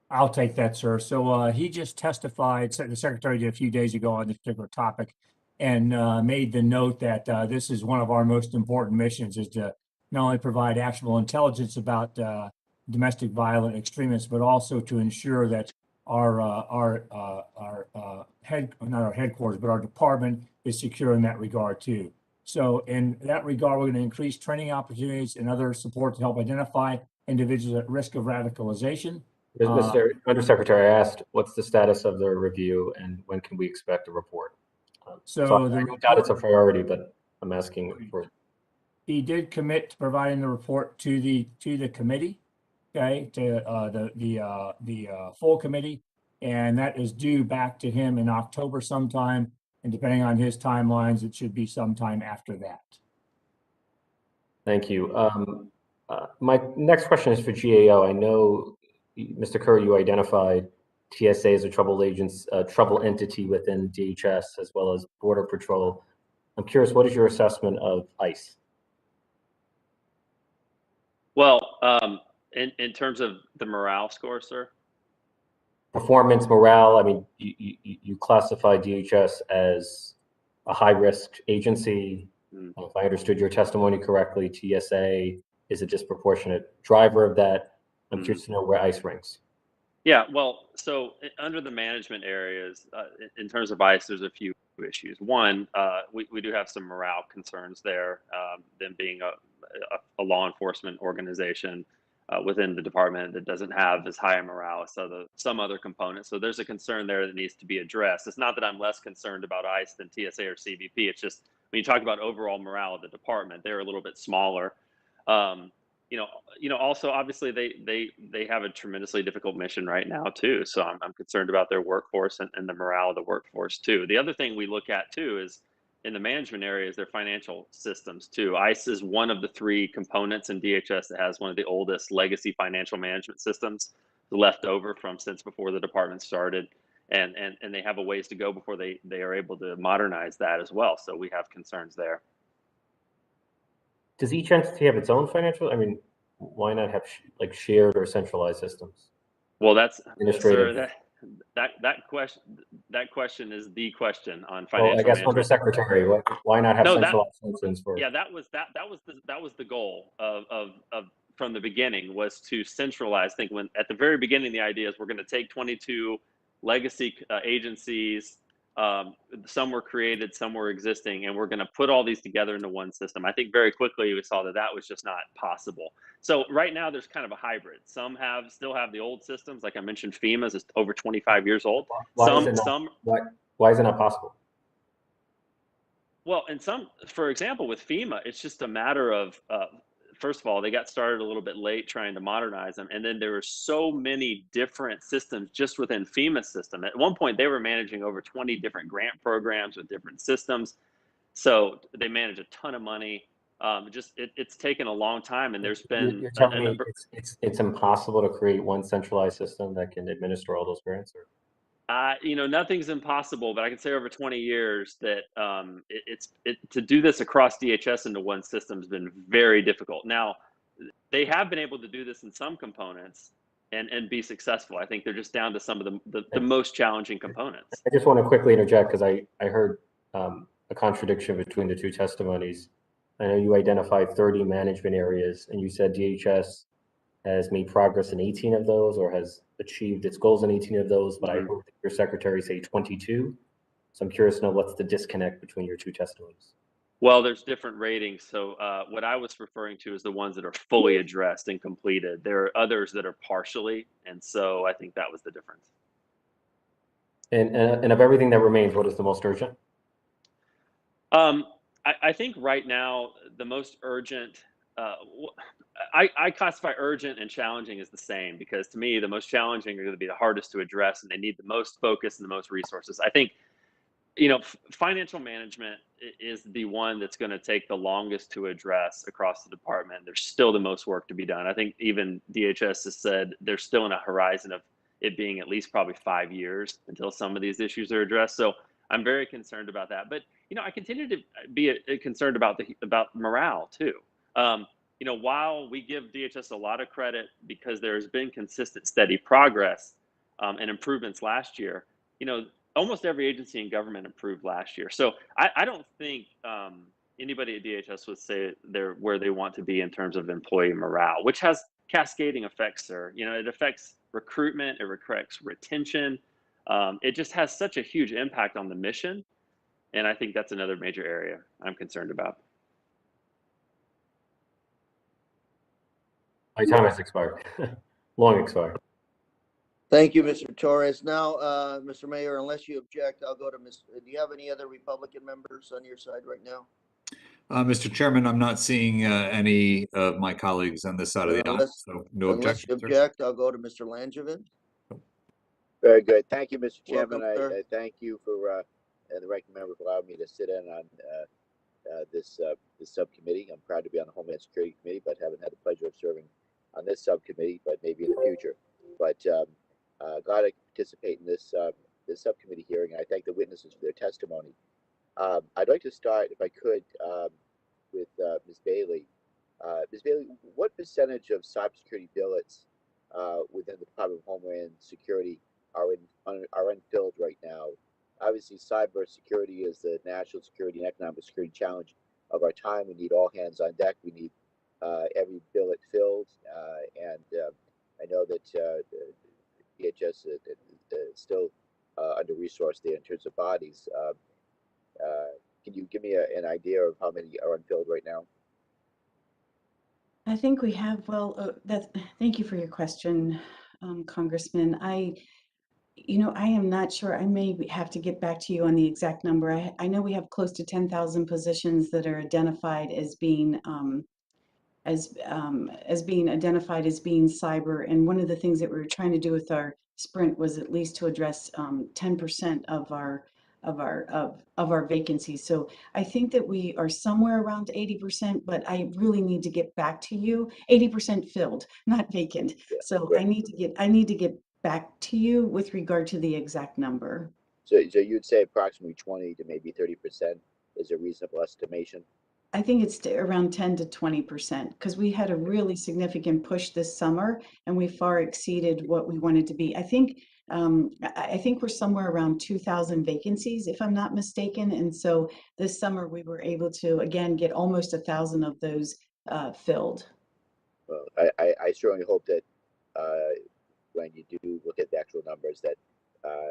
I'll take that, sir. So he just testified, the Secretary did a few days ago on this particular topic, and made the note that this is one of our most important missions, is to not only provide actionable intelligence about domestic violent extremists, but also to ensure that our headquarters, but our department is secure in that regard too. So in that regard, we're going to increase training opportunities and other support to help identify individuals at risk of radicalization. Mr. Undersecretary, I asked, what's the status of the review and when can we expect a report? So I no doubt it's a priority, but I'm asking for. He did commit to providing the report to the committee, okay, to the full committee, and that is due back to him in October sometime. And depending on his timelines, it should be sometime after that. Thank you. My next question is for GAO. I know, Mr. Curry, you identified TSA as a trouble entity within DHS as well as Border Patrol. I'm curious, what is your assessment of ICE? Well, in terms of the morale score, sir? Performance, morale. I mean, you classify DHS as a high-risk agency. If I understood your testimony correctly, TSA is a disproportionate driver of that. I'm curious to know where ICE ranks. Yeah, well, so under the management areas, in terms of ICE, there's a few issues. One, we do have some morale concerns there, them being a law enforcement organization within the department that doesn't have as high a morale as some other components. So there's a concern there that needs to be addressed. It's not that I'm less concerned about ICE than TSA or CBP. It's just when you talk about overall morale of the department, they're a little bit smaller. Also obviously they have a tremendously difficult mission right now too. So I'm concerned about their workforce and the morale of the workforce too. The other thing we look at too is in the management area is their financial systems too. ICE is one of the three components in DHS that has one of the oldest legacy financial management systems left over from since before the department started. And they have a ways to go before they are able to modernize that as well. So we have concerns there. Does each entity have its own financial? I mean, why not have like shared or centralized systems? Well, that's administrative. Sir, that question is the question on financial. Well, I guess management. Undersecretary, why not have centralized functions for? Yeah, that was the goal of from the beginning, was to centralize. I think when at the very beginning the idea is we're going to take 22 legacy agencies. Some were created, some were existing, and we're going to put all these together into one system. I think very quickly we saw that was just not possible. So right now there's kind of a hybrid. Some still have the old systems, like I mentioned, FEMA is over 25 years old. Why is it not possible? Well, for example, with FEMA, it's just a matter of first of all, they got started a little bit late trying to modernize them. And then there were so many different systems just within FEMA system. At one point, they were managing over 20 different grant programs with different systems. So they manage a ton of money. It's taken a long time, and there's been. You're telling me it's impossible to create one centralized system that can administer all those grants? Or? Nothing's impossible, but I can say over 20 years that to do this across DHS into one system has been very difficult. Now, they have been able to do this in some components and be successful. I think they're just down to some of the most challenging components. I just want to quickly interject because I heard a contradiction between the two testimonies. I know you identified 30 management areas, and you said DHS has made progress in 18 of those or has achieved its goals in 18 of those, but I heard your secretary say 22. So I'm curious to know what's the disconnect between your two testimonies. Well, there's different ratings. So what I was referring to is the ones that are fully addressed and completed. There are others that are partially, and so I think that was the difference. And of everything that remains, what is the most urgent? I think right now the most urgent, I classify urgent and challenging as the same, because to me the most challenging are going to be the hardest to address, and they need the most focus and the most resources. I think, financial management is the one that's going to take the longest to address across the department. There's still the most work to be done. I think even DHS has said they're still in a horizon of it being at least probably 5 years until some of these issues are addressed. So I'm very concerned about that. But, I continue to be concerned about morale too. While we give DHS a lot of credit because there's been consistent, steady progress and improvements last year, almost every agency in government improved last year. So I don't think anybody at DHS would say they're where they want to be in terms of employee morale, which has cascading effects, sir. It affects recruitment, it affects retention. It just has such a huge impact on the mission. And I think that's another major area I'm concerned about. My time has expired, long expired. Thank you, Mr. Torres. Now, Mr. Mayor, unless you object, I'll go to Ms. Do you have any other Republican members on your side right now? Mr. Chairman, I'm not seeing any of my colleagues on this side of the aisle, so no Unless you objection, sir. object, I'll go to Mr. Langevin. Very good. Thank you, Mr. Chairman. Welcome, sir. I thank you for the ranking member for allowing me to sit in on this subcommittee. I'm proud to be on the Homeland Security Committee, but haven't had the pleasure of serving on this subcommittee, but maybe in the future. But glad I can participate in this subcommittee hearing. I thank the witnesses for their testimony. I'd like to start, if I could, with Ms. Bailey. Ms. Bailey, what percentage of cybersecurity billets within the Department of Homeland Security are unfilled right now? Obviously, cybersecurity is the national security and economic security challenge of our time. We need all hands on deck. We need every billet filled, and I know that DHS is still under-resourced there in terms of bodies. Can you give me an idea of how many are unfilled right now? I think we have, thank you for your question, Congressman. I am not sure. I may have to get back to you on the exact number. I know we have close to 10,000 positions that are identified as being identified as being cyber. And one of the things that we were trying to do with our sprint was at least to address 10% of our vacancies. So I think that we are somewhere around 80%, but I really need to get back to you. 80% filled, not vacant. Yeah, so great. I need to get back to you with regard to the exact number. So you'd say approximately 20 to maybe 30% is a reasonable estimation? I think it's around 10 to 20% because we had a really significant push this summer and we far exceeded what we wanted to be. I think we're somewhere around 2,000 vacancies, if I'm not mistaken. And so this summer we were able to, again, get almost 1,000 of those filled. Well, I certainly hope that when you do look at the actual numbers that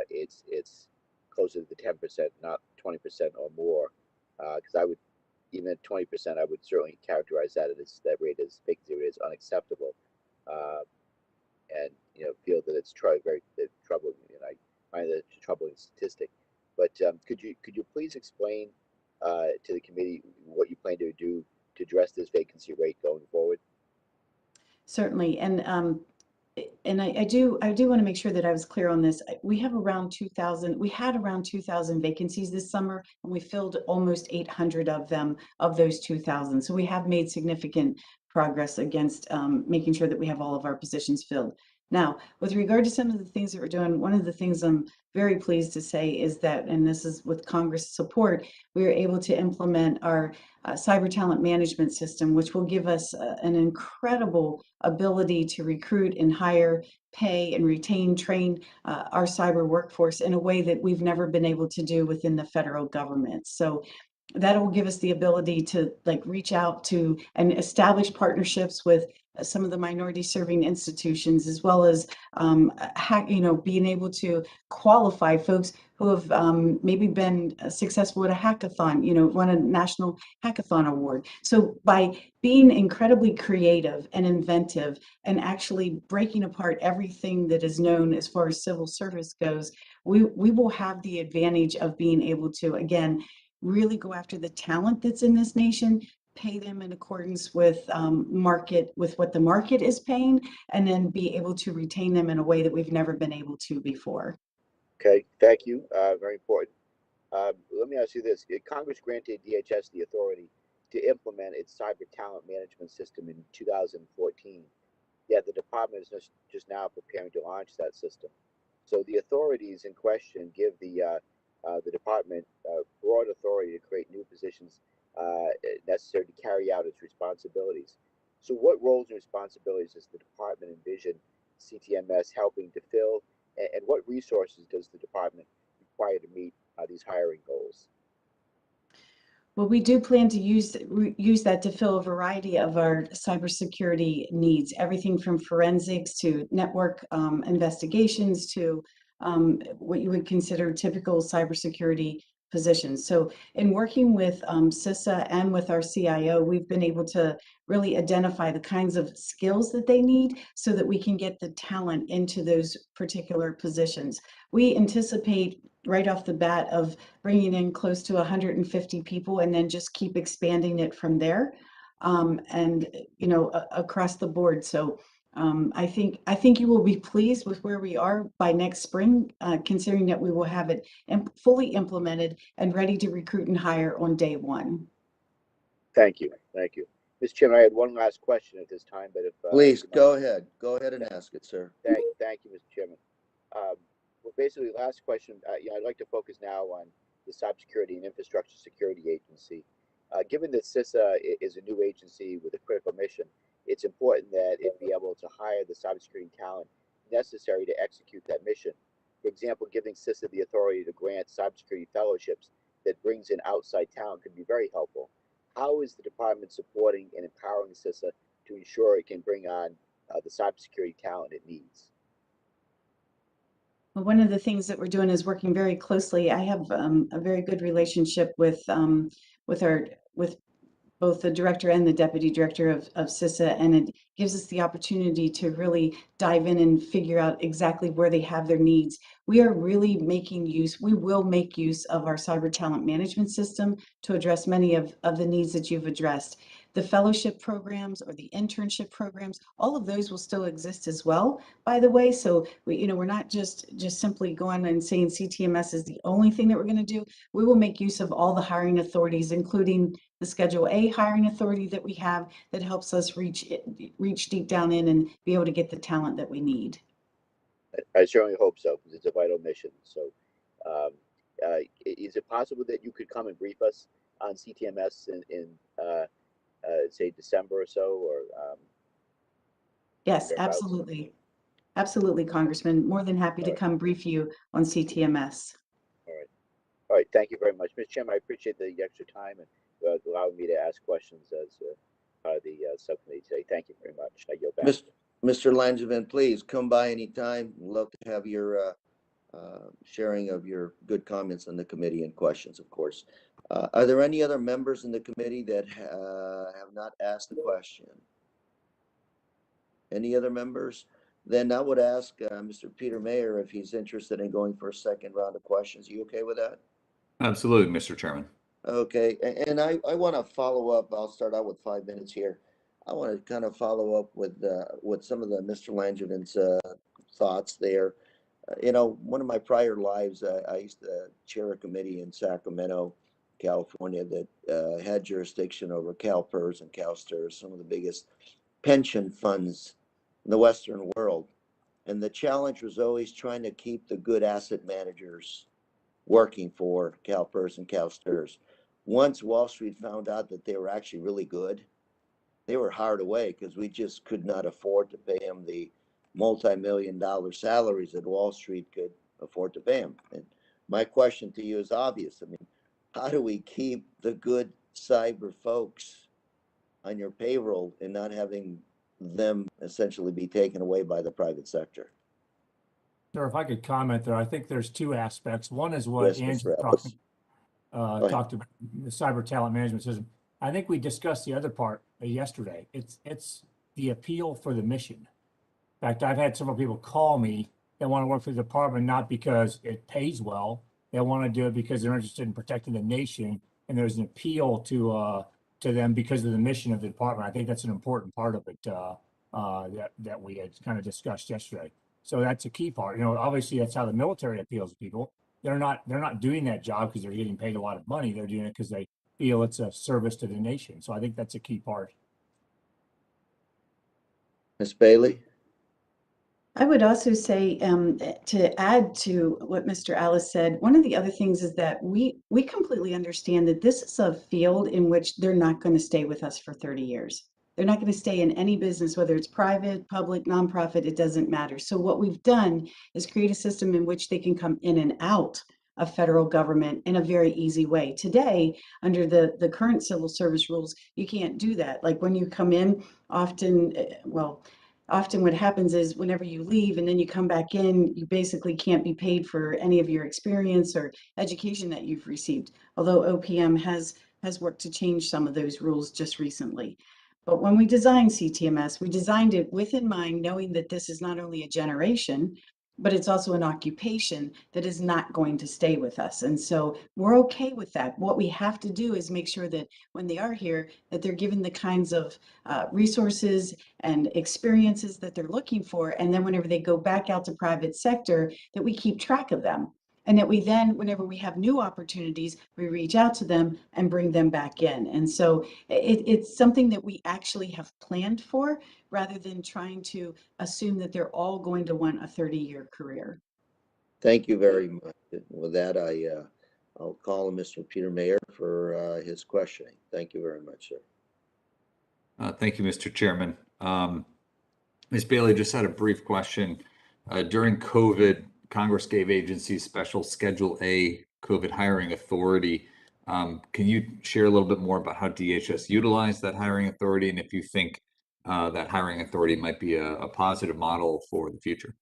it's closer to the 10%, not 20% or more, because I would, even at 20%, I would certainly characterize that vacancy rate as unacceptable, and feel that it's very troubling. And I find that it's a troubling statistic. But could you please explain to the committee what you plan to do to address this vacancy rate going forward? Certainly, and I do want to make sure that I was clear on this. We have around 2,000. We had around 2,000 vacancies this summer, and we filled almost 800 of them, of those 2,000. So we have made significant progress against making sure that we have all of our positions filled. Now, with regard to some of the things that we're doing, one of the things I'm very pleased to say is that, and this is with Congress support, we were able to implement our cyber talent management system, which will give us an incredible ability to recruit and hire, pay and retain, train our cyber workforce in a way that we've never been able to do within the federal government. So that will give us the ability to reach out to and establish partnerships with some of the minority serving institutions, as well as being able to qualify folks who have maybe been successful at a hackathon, won a national hackathon award. So by being incredibly creative and inventive and actually breaking apart everything that is known as far as civil service goes, we will have the advantage of being able to, again, really go after the talent that's in this nation, pay them in accordance with what the market is paying, and then be able to retain them in a way that we've never been able to before. Okay, thank you. Very important. Let me ask you this. Congress granted DHS the authority to implement its cyber talent management system in 2014, yet the department is just now preparing to launch that system. So the authorities in question give the department broad authority to create new positions necessary to carry out its responsibilities. So what roles and responsibilities does the department envision CTMS helping to fill, and what resources does the department require to meet these hiring goals? Well, we do plan to use that to fill a variety of our cybersecurity needs, everything from forensics to network investigations to what you would consider typical cybersecurity positions. So in working with CISA and with our CIO, we've been able to really identify the kinds of skills that they need so that we can get the talent into those particular positions. We anticipate right off the bat of bringing in close to 150 people and then just keep expanding it from there, and across the board. So I think you will be pleased with where we are by next spring, considering that we will have it fully implemented and ready to recruit and hire on day one. Thank you. Thank you. Mr. Chairman, I had one last question at this time, but if Please go ahead and ask it, sir. Thank you, Mr. Chairman. Well, basically, last question. I'd like to focus now on the Cybersecurity and Infrastructure Security Agency. Given that CISA is a new agency with a critical mission, it's important that it be able to hire the cybersecurity talent necessary to execute that mission. For example, giving CISA the authority to grant cybersecurity fellowships that brings in outside talent could be very helpful. How is the department supporting and empowering CISA to ensure it can bring on the cybersecurity talent it needs? Well, one of the things that we're doing is working very closely. I have a very good relationship with both the director and the deputy director of CISA, and it gives us the opportunity to really dive in and figure out exactly where they have their needs. We are really we will make use of our cyber talent management system to address many of the needs that you've addressed. The fellowship programs or the internship programs, all of those will still exist as well, by the way. So we're not just simply going and saying CTMS is the only thing that we're going to do. We will make use of all the hiring authorities, including the Schedule A hiring authority that we have that helps us reach deep down in and be able to get the talent that we need. I certainly hope so, because it's a vital mission. So is it possible that you could come and brief us on CTMS in say December or so, or yes, absolutely. Absolutely, Congressman. More than happy to come brief you on CTMS. All right. Thank you very much, Mr. Chairman. I appreciate the extra time and allowing me to ask questions as part of the subcommittee today. Thank you very much. I yield back. Mr. Langevin, please come by anytime. Love to have your sharing of your good comments on the committee and questions, of course. Are there any other members in the committee that have not asked a question? Any other members? Then I would ask Mr. Peter Mayer if he's interested in going for a second round of questions. Are you okay with that? Absolutely, Mr. Chairman. Okay, and I want to follow up. I'll start out with 5 minutes here. I want to kind of follow up with some of the Mr. Langevin's thoughts there. One of my prior lives, I used to chair a committee in Sacramento, California, that had jurisdiction over CalPERS and CalSTRS, some of the biggest pension funds in the Western world. And the challenge was always trying to keep the good asset managers working for CalPERS and CalSTRS. Once Wall Street found out that they were actually really good, they were hired away because we just could not afford to pay them the multi-million-dollar salaries that Wall Street could afford to pay them. And my question to you is obvious. I mean, how do we keep the good cyber folks on your payroll and not having them essentially be taken away by the private sector? Sir, if I could comment there, I think there's two aspects. One is what Yes, Angie Mr. Ellis. talked about, the cyber talent management system. I think we discussed the other part yesterday. It's the appeal for the mission. In fact, I've had several people call me that want to work for the department, not because it pays well. They want to do it because they're interested in protecting the nation, and there's an appeal to them because of the mission of the department. I think that's an important part of it that we had kind of discussed yesterday. So that's a key part. Obviously that's how the military appeals to people. They're not doing that job because they're getting paid a lot of money. They're doing it because they feel it's a service to the nation. So I think that's a key part. Ms. Bailey? I would also say, to add to what Mr. Ellis said, one of the other things is that we completely understand that this is a field in which they're not going to stay with us for 30 years. They're not going to stay in any business, whether it's private, public, nonprofit, it doesn't matter. So what we've done is create a system in which they can come in and out of federal government in a very easy way. Today, under the current civil service rules, you can't do that. Like when you come in, often, often what happens is whenever you leave and then you come back in, you basically can't be paid for any of your experience or education that you've received. Although OPM has worked to change some of those rules just recently. But when we designed CTMS, we designed it with in mind, knowing that this is not only a generation, but it's also an occupation that is not going to stay with us. And so we're okay with that. What we have to do is make sure that when they are here, that they're given the kinds of resources and experiences that they're looking for. And then whenever they go back out to private sector, that we keep track of them. And that we then, whenever we have new opportunities, we reach out to them and bring them back in. And so it's something that we actually have planned for rather than trying to assume that they're all going to want a 30-year career. Thank you very much. With that, I'll call on Mr. Peter Mayer for his questioning. Thank you very much, sir. Thank you, Mr. Chairman. Ms. Bailey just had a brief question. During COVID, Congress gave agencies special Schedule A COVID hiring authority. Can you share a little bit more about how DHS utilized that hiring authority, and if you think that hiring authority might be a positive model for the future?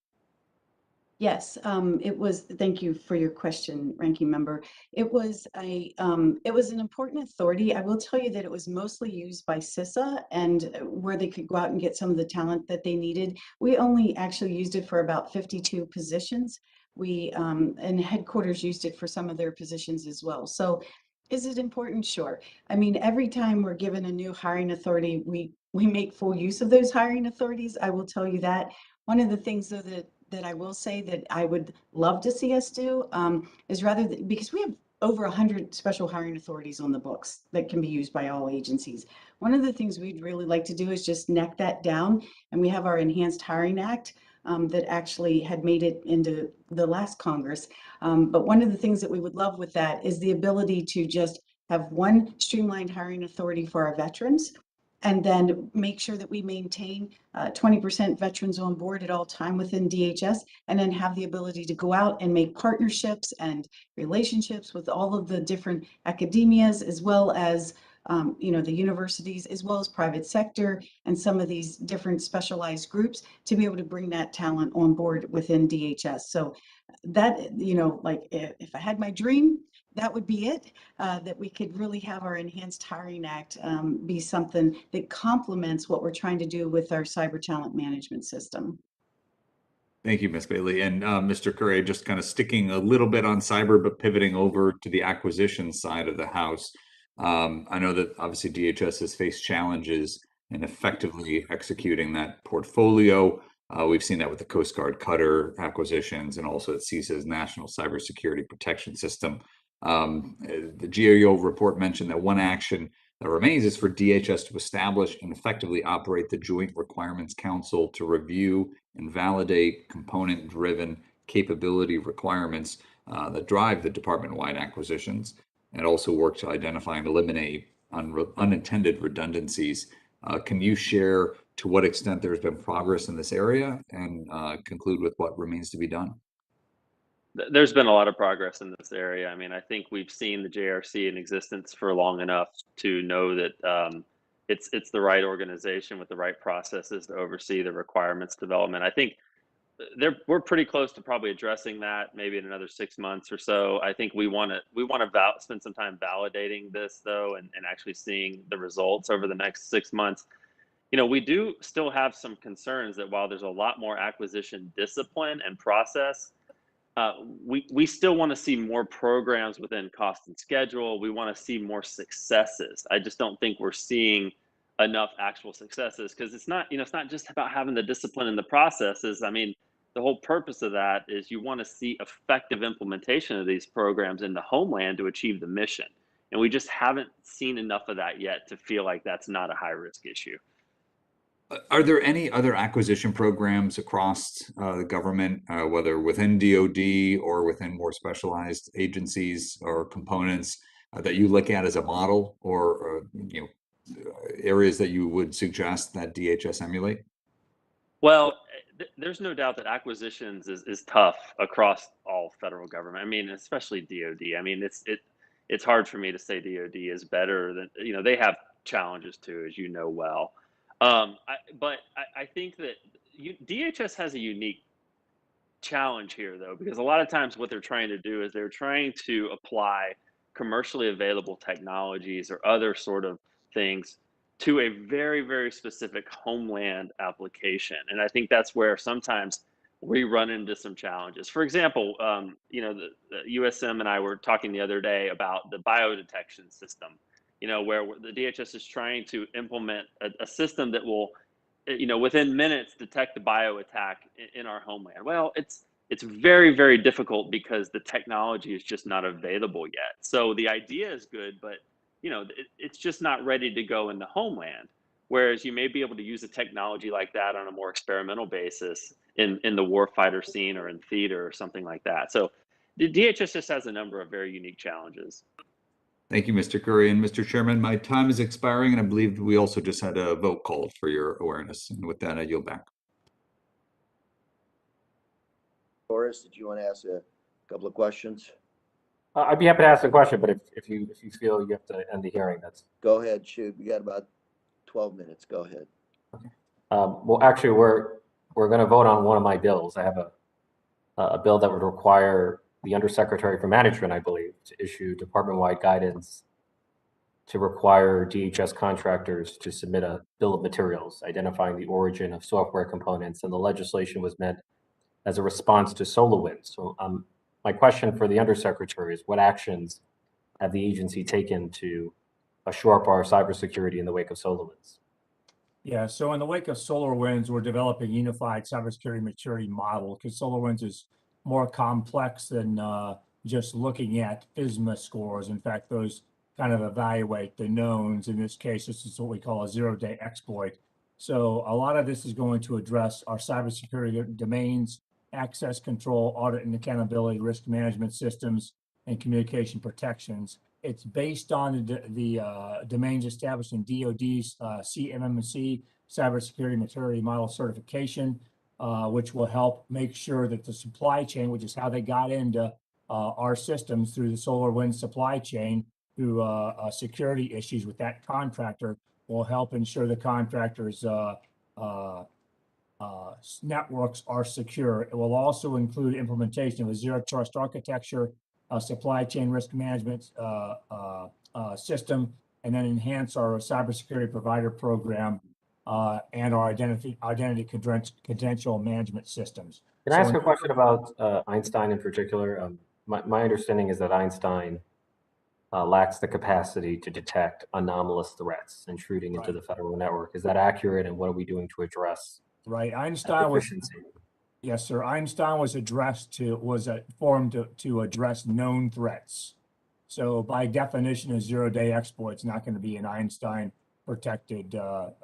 Yes, thank you for your question, Ranking Member. It was an important authority. I will tell you that it was mostly used by CISA and where they could go out and get some of the talent that they needed. We only actually used it for about 52 positions. And headquarters used it for some of their positions as well. So is it important? Sure. I mean, every time we're given a new hiring authority, we make full use of those hiring authorities. I will tell you that. One of the things though that I will say that I would love to see us do is because we have over 100 special hiring authorities on the books that can be used by all agencies. One of the things we'd really like to do is just neck that down, and we have our Enhanced Hiring Act that actually had made it into the last Congress. But one of the things that we would love with that is the ability to just have one streamlined hiring authority for our veterans, and then make sure that we maintain 20% veterans on board at all time within DHS, and then have the ability to go out and make partnerships and relationships with all of the different academias, as well as the universities, as well as private sector and some of these different specialized groups to be able to bring that talent on board within DHS. So that, like if I had my dream, that would be it, that we could really have our Enhanced Hiring Act be something that complements what we're trying to do with our cyber talent management system. Thank you, Ms. Bailey. And Mr. Curry, just kind of sticking a little bit on cyber, but pivoting over to the acquisition side of the house. I know that obviously DHS has faced challenges in effectively executing that portfolio. We've seen that with the Coast Guard Cutter acquisitions and also at CISA's National Cybersecurity Protection System. The GAO report mentioned that one action that remains is for DHS to establish and effectively operate the Joint Requirements Council to review and validate component-driven capability requirements that drive the department-wide acquisitions, and also work to identify and eliminate unintended redundancies. Can you share to what extent there's been progress in this area, and conclude with what remains to be done? There's been a lot of progress in this area. I mean, I think we've seen the JRC in existence for long enough to know that it's the right organization with the right processes to oversee the requirements development. I think we're pretty close to probably addressing that, maybe in another 6 months or so. I think we want to spend some time validating this though, and actually seeing the results over the next 6 months. We do still have some concerns that while there's a lot more acquisition discipline and process, we still want to see more programs within cost and schedule. We want to see more successes. I just don't think we're seeing enough actual successes, because it's not just about having the discipline and the processes. I mean, the whole purpose of that is you want to see effective implementation of these programs in the homeland to achieve the mission. And we just haven't seen enough of that yet to feel like that's not a high risk issue. Are there any other acquisition programs across the government, whether within DoD or within more specialized agencies or components, that you look at as a model, or areas that you would suggest that DHS emulate? Well, there's no doubt that acquisitions is tough across all federal government. I mean, especially DoD. I mean, it's hard for me to say DoD is better than, they have challenges too, as you know well. But I think that DHS has a unique challenge here, though, because a lot of times what they're trying to do is they're trying to apply commercially available technologies or other sort of things to a very, very specific homeland application. And I think that's where sometimes we run into some challenges. For example, the USM and I were talking the other day about the biodetection system, where the DHS is trying to implement a system that will, within minutes detect the bio attack in our homeland. Well, it's very, very difficult because the technology is just not available yet. So the idea is good, but it's just not ready to go in the homeland. Whereas you may be able to use a technology like that on a more experimental basis in the warfighter scene or in theater or something like that. So the DHS just has a number of very unique challenges. Thank you, Mr. Curry. And Mr. Chairman, my time is expiring, and I believe we also just had a vote called for your awareness. And with that, I yield back. Horace, did you want to ask a couple of questions? I'd be happy to ask a question, but if you feel you have to end the hearing, that's. Go ahead, shoot. We got about 12 minutes. Go ahead. Okay. Well, actually, we're going to vote on one of my bills. I have a bill that would require the Undersecretary for Management, I believe, to issue department-wide guidance to require DHS contractors to submit a bill of materials identifying the origin of software components, and the legislation was meant as a response to SolarWinds. So my question for the Undersecretary is, what actions have the agency taken to shore up our cybersecurity in the wake of SolarWinds? Yeah, so in the wake of SolarWinds, we're developing a unified cybersecurity maturity model because SolarWinds is more complex than just looking at FISMA scores. In fact, those kind of evaluate the knowns. In this case, this is what we call a zero-day exploit. So a lot of this is going to address our cybersecurity domains, access control, audit and accountability, risk management systems, and communication protections. It's based on the domains established in DoD's CMMC, Cybersecurity Maturity Model Certification, which will help make sure that the supply chain, which is how they got into our systems through the SolarWinds supply chain, through security issues with that contractor, will help ensure the contractor's networks are secure. It will also include implementation of a zero trust architecture, supply chain risk management system, and then enhance our cybersecurity provider program and our identity credential management systems. Can I ask a question about Einstein in particular? My understanding is that Einstein lacks the capacity to detect anomalous threats intruding into the federal network. Is that accurate? And what are we doing to address? Right, Einstein was. Yes, sir. Einstein was formed to address known threats. So by definition, a zero-day exploit is not going to be an Einstein protected. Are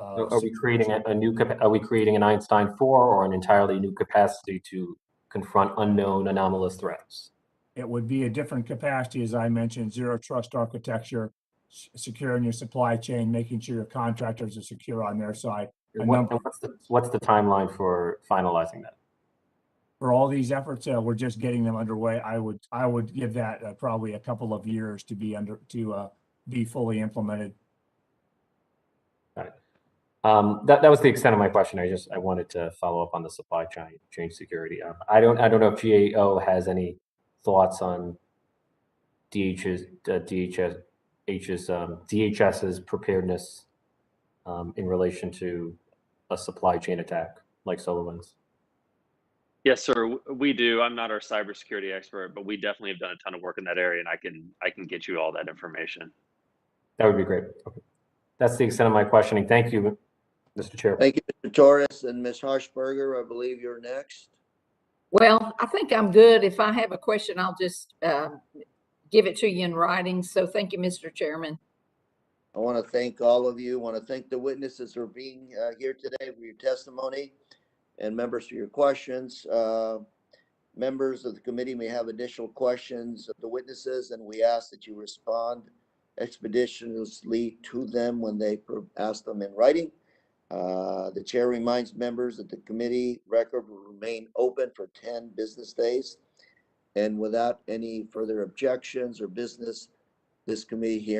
we creating Are we creating an Einstein 4 or an entirely new capacity to confront unknown anomalous threats? It would be a different capacity, as I mentioned: zero trust architecture, securing your supply chain, making sure your contractors are secure on their side. What's the timeline for finalizing that? For all these efforts, we're just getting them underway. I would give that probably a couple of years to be fully implemented. Got it. That was the extent of my question. I wanted to follow up on the supply chain security. I don't know if GAO has any thoughts on DHS's preparedness in relation to a supply chain attack like SolarWinds. Yes, sir, we do. I'm not our cybersecurity expert, but we definitely have done a ton of work in that area, and I can get you all that information. That would be great. Okay. That's the extent of my questioning. Thank you, Mr. Chair. Thank you, Mr. Torres. And Ms. Harshberger, I believe you're next. Well, I think I'm good. If I have a question, I'll just give it to you in writing. So thank you, Mr. Chairman. I want to thank all of you. I want to thank the witnesses for being here today for your testimony, and members for your questions. Members of the committee may have additional questions of the witnesses, and we ask that you respond expeditiously to them when they ask them in writing. The chair reminds members that the committee record will remain open for 10 business days. And without any further objections or business, this committee hearing